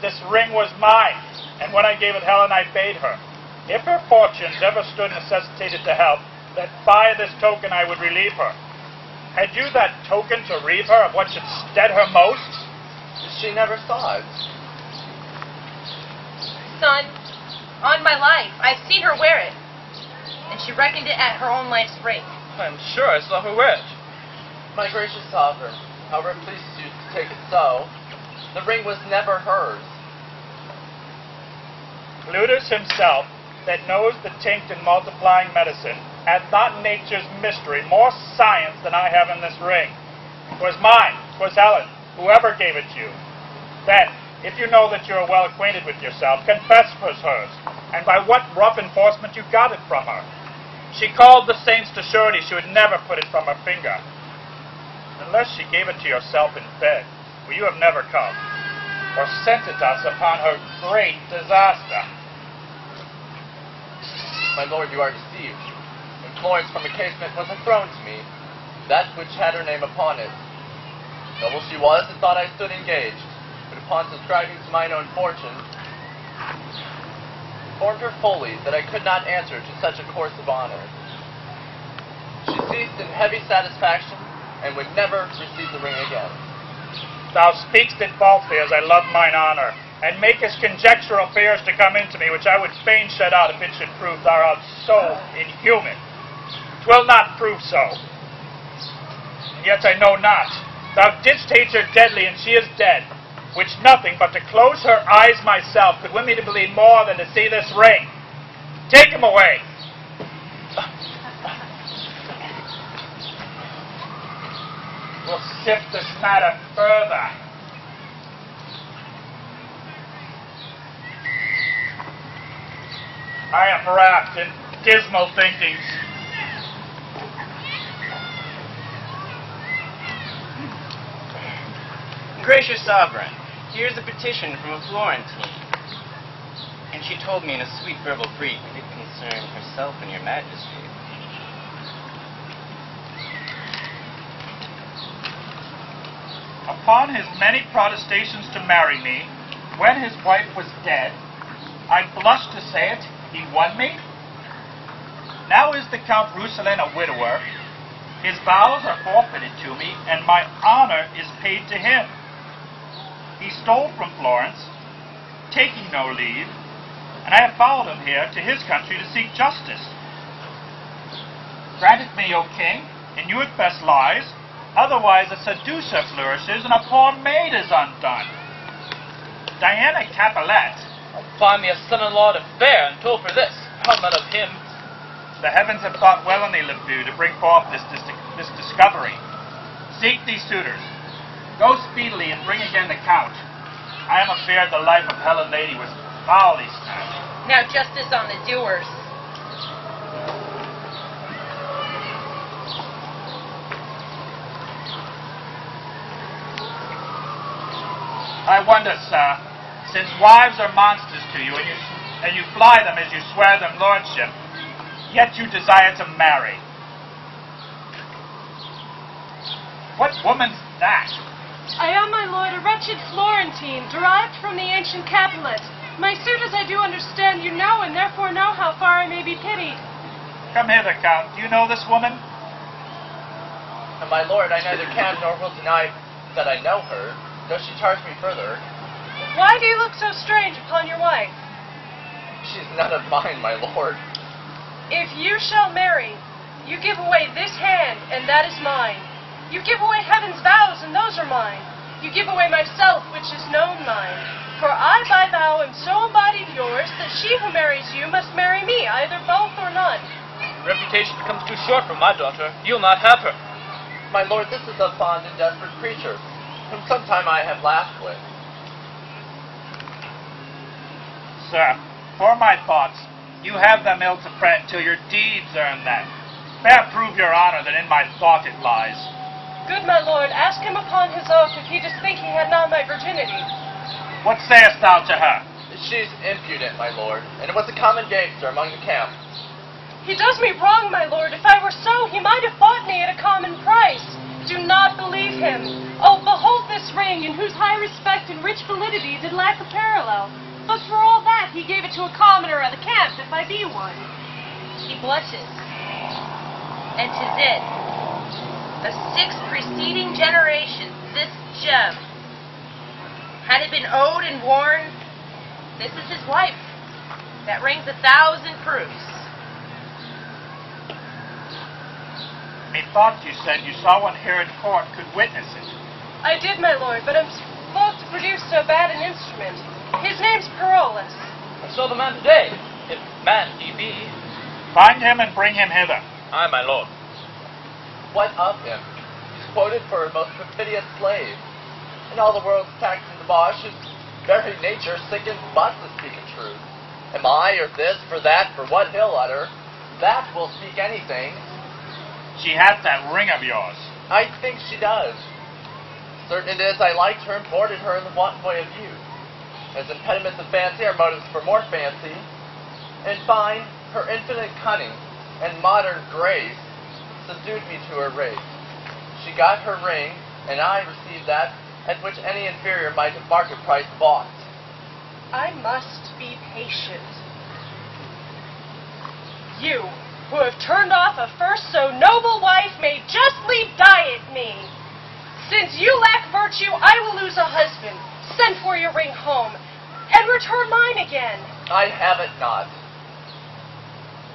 This ring was mine, and when I gave it Helen, I bade her, if her fortunes ever stood necessitated to help, that by this token I would relieve her. Had you that token to relieve her of what should stead her most? She never saw it. Son, on my life, I've seen her wear it, and she reckoned it at her own life's rate. I am sure I saw her wear it. My gracious sovereign, however it pleases you to take it so, the ring was never hers. Ludus himself, that knows the tinct in multiplying medicine, hath not nature's mystery more science than I have in this ring. 'Twas mine, 'twas Helen, whoever gave it you. Then, if you know that you are well acquainted with yourself, confess 'twas hers, and by what rough enforcement you got it from her. She called the saints to surety she would never put it from her finger. Unless she gave it to yourself in bed, where you have never come, or sent it us upon her great disaster. My lord, you are deceived. When Florence from a casement was thrown to me, that which had her name upon it. Noble she was, and thought I stood engaged, but upon subscribing to mine own fortune, informed her fully that I could not answer to such a course of honor. She ceased in heavy satisfaction, and would never receive the ring again. Thou speakst it falsely, as I love mine honor, and makest conjectural fears to come into me, which I would fain shut out if it should prove thou art so inhuman. 'Twill not prove so. And yet I know not. Thou didst hate her deadly, and she is dead, which nothing but to close her eyes myself could win me to believe more than to see this ring. Take him away. We'll sift this matter further. I am wrapped in dismal thinkings. Gracious Sovereign, here's a petition from a Florentine. And she told me in a sweet verbal freak it concerned herself and your majesty. Upon his many protestations to marry me, when his wife was dead, I blush to say it, he won me. Now is the Count Rousselin a widower. His vows are forfeited to me, and my honor is paid to him. He stole from Florence, taking no leave, and I have followed him here to his country to seek justice. Grant it me, O king, in you it best lies, otherwise a seducer flourishes and a poor maid is undone. Diana Capulet. Find me a son-in-law to fair, and toll for this, how not of him. The heavens have thought well on thee, Lebu, to bring forth this discovery. Seek these suitors. Go speedily and bring again the Count. I am afeard the life of Helen Lady was foully snatched. Now justice on the doers. I wonder, sir, since wives are monsters to you, and you fly them as you swear them lordship, yet you desire to marry. What woman's that? I am, my lord, a wretched Florentine, derived from the ancient Capulet. My suit, as I do understand, you know, and therefore know how far I may be pitied. Come hither, Count. Do you know this woman? And my lord, I neither can nor will deny that I know her, though she charged me further. Why do you look so strange upon your wife? She's none of mine, my lord. If you shall marry, you give away this hand, and that is mine. You give away heaven's vows, and those are mine. You give away myself, which is known mine. For I by vow am so embodied yours, that she who marries you must marry me, either both or none. Reputation becomes too short for my daughter. You'll not have her. My lord, this is a fond and desperate creature, whom sometime I have laughed with. Sir, for my thoughts, you have them ill to fret till your deeds earn them. Bear prove your honor that in my thought it lies. Good my lord, ask him upon his oath if he does think he had not my virginity. What sayest thou to her? She's impudent, my lord, and it was a common gamester among the camp. He does me wrong, my lord. If I were so, he might have bought me at a common price. Do not believe him. Oh, behold this ring, in whose high respect and rich validity did lack a parallel. But for all that, he gave it to a commoner of the camp, if I be one. She blushes. And 'tis it. Of 6 preceding generations, this gem. Had it been owed and worn, this is his wife. That rings 1,000 proofs. Methought you said you saw one here in court could witness it. I did, my lord, but I'm loath to produce so bad an instrument. His name's Parolles. I saw the man today, if man he be. Find him and bring him hither. Aye, my lord. What of him? He's quoted for a most perfidious slave. In all the world's tax and debauch, his very nature sickens but to speak a truth. Am I, or this, for that, for what he'll utter, that will speak anything. She hath that ring of yours. I think she does. Certain it is I liked her and boarded her in the want way of youth. As impediments of fancy are motives for more fancy. In fine, her infinite cunning and modern grace subdued me to her race. She got her ring, and I received that at which any inferior might have market price bought. I must be patient. You, who have turned off a first so noble wife, may justly die at me. Since you lack virtue, I will lose a husband. Send for your ring home, and return mine again. I have it not.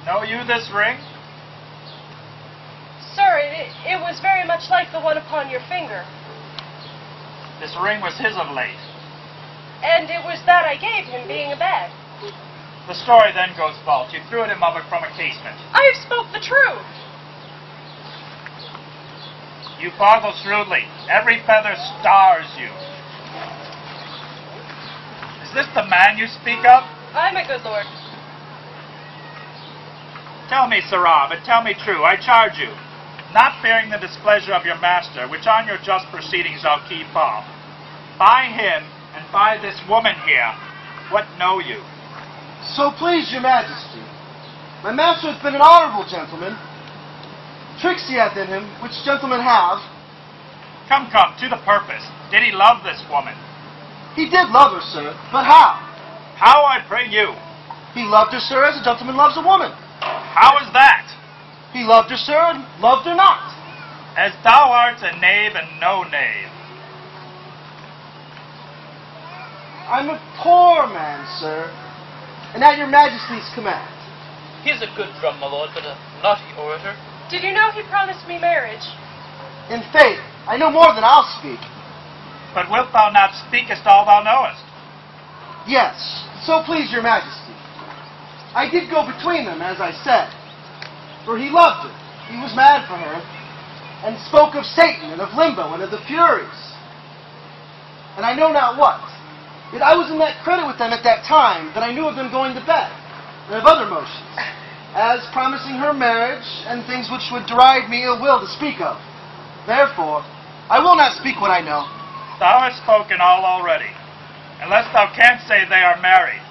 Know you this ring? Sir, it was very much like the one upon your finger. This ring was his of late. And it was that I gave him, being a bed. The story then goes false. You threw it him up from a casement. I have spoke the truth. You boggle shrewdly. Every feather stars you. Is this the man you speak of? Aye, my good lord. Tell me, sirrah, but tell me true, I charge you, not fearing the displeasure of your master, which on your just proceedings I'll keep off. By him, and by this woman here, what know you? So please your majesty, my master hath been an honorable gentleman. Tricks he hath in him, which gentlemen have. Come, to the purpose. Did he love this woman? He did love her, sir, but how? How, I pray you? He loved her, sir, as a gentleman loves a woman. How is that? He loved her, sir, and loved her not. As thou art a knave and no knave. I'm a poor man, sir, and at your majesty's command. He is a good drum, my lord, but a naughty orator. Did you know he promised me marriage? In faith, I know more than I'll speak. But wilt thou not speakest all thou knowest? Yes, so please your majesty. I did go between them, as I said, for he loved her. He was mad for her, and spoke of Satan, and of limbo, and of the Furies. And I know not what. Yet I was in that credit with them at that time that I knew of them going to bed, and of other motions, as promising her marriage, and things which would deride me ill will to speak of. Therefore, I will not speak what I know. Thou hast spoken all already, unless thou canst say they are married.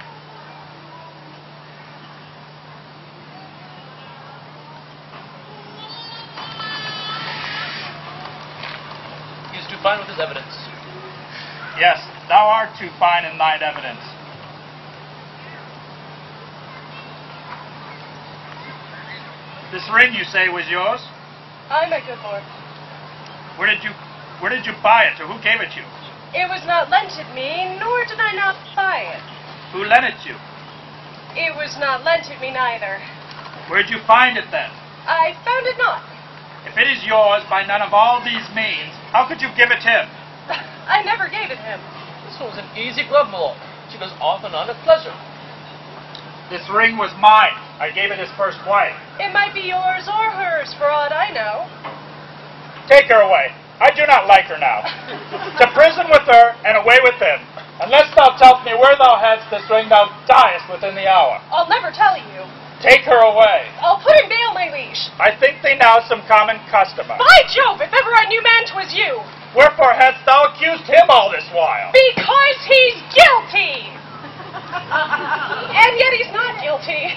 He is too fine with his evidence. Yes, thou art too fine in thine evidence. This ring, you say, was yours? Aye, my good lord. Where did you buy it, or who gave it you? It was not lent at me, nor did I not buy it. Who lent it you? It was not lent at me neither. Where'd you find it then? I found it not. If it is yours by none of all these means, how could you give it him? I never gave it him. This was an easy glove, my lord. She goes off and on at pleasure. This ring was mine. I gave it his first wife. It might be yours or hers, for aught I know. Take her away. I do not like her now. To prison with her, and away with him. Unless thou tellst me where thou hadst this ring, thou diest within the hour. I'll never tell you. Take her away. I'll put in bail, my liege. I think thee now some common customer. By Jove, if ever I knew man, 'twas you. Wherefore hadst thou accused him all this while? Because he's guilty. And yet he's not guilty.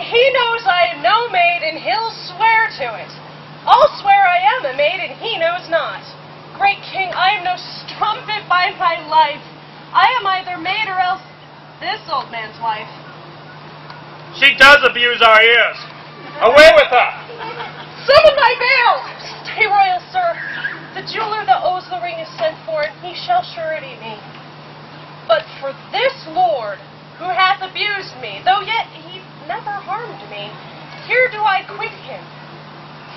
He knows I am no maid, and he'll swear to it. I'll swear I am a maid, and he knows not. Great king, I am no strumpet by my life. I am either maid or else this old man's wife. She does abuse our ears. Away with her. Summon my bail! Stay, royal sir. The jeweler that owes the ring is sent for, and he shall surety me. But for this lord, who hath abused me, though yet he never harmed me, here do I quit him.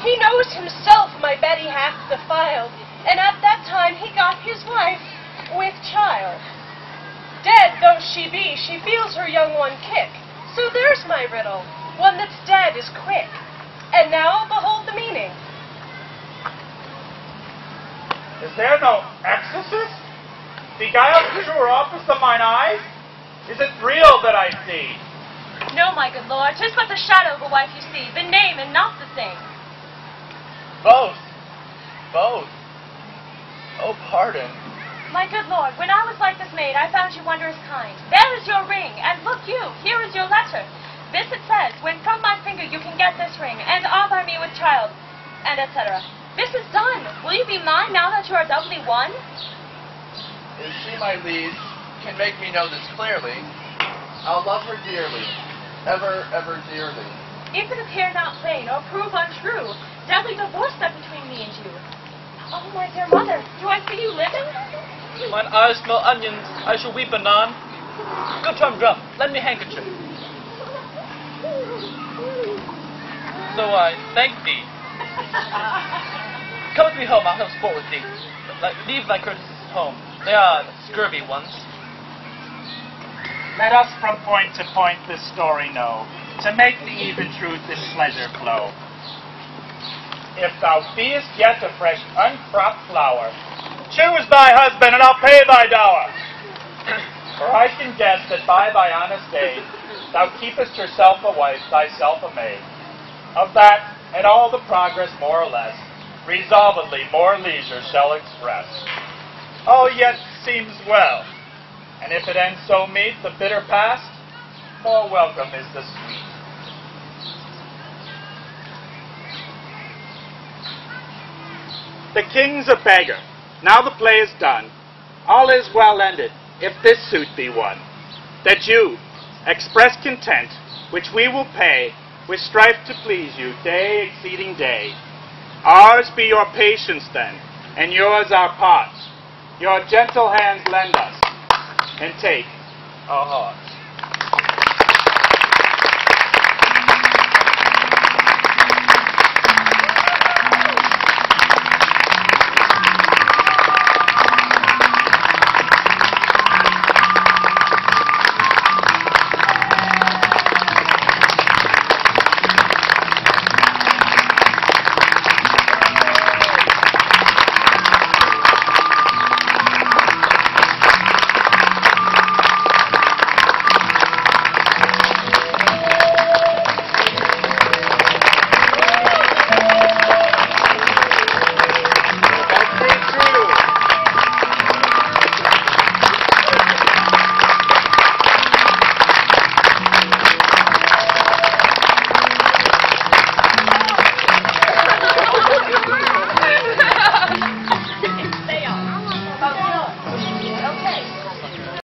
He knows himself my Betty hath defiled, and at that time he got his wife with child. Dead though she be, she feels her young one kick. So there's my riddle. One that's dead is quick. And now behold the meaning. Is there no exorcist? Beguiled the sure office of mine eyes? Is it real that I see? No, my good lord, 'tis but the shadow of a wife you see, the name and not the thing. Both. Oh, pardon. My good lord, when I was like this maid, I found you wondrous kind. There is your ring, and look you, here is your letter. This it says, when from my finger you can get this ring, and honor me with child, and etc. This is done. Will you be mine now that you are doubly won? If she, my liege, can make me know this clearly, I'll love her dearly, ever, ever dearly. If it appear not plain or prove untrue, doubly divorce that between me and you. Oh, my dear mother, do I see you living? Mine eyes smell onions, I shall weep anon. Good Tom Drum, lend me handkerchief. So I thank thee. Come with me home, I'll have sport with thee. Leave thy courtesies at home. They are scurvy ones. Let us from point to point this story know, to make the even truth this pleasure flow. If thou beest yet a fresh uncropped flower, choose thy husband and I'll pay thy dower. For I can guess that by thy honest aid, thou keepest yourself a wife, thyself a maid. Of that, and all the progress more or less, resolvedly more leisure shall express. All yet seems well, and if it ends so meet, the bitter past, more welcome is the sweet. The king's a beggar. Now the play is done. All is well ended, if this suit be won. That you express content, which we will pay, with strife to please you, day exceeding day. Ours be your patience then, and yours our part. Your gentle hands lend us, and take our hearts.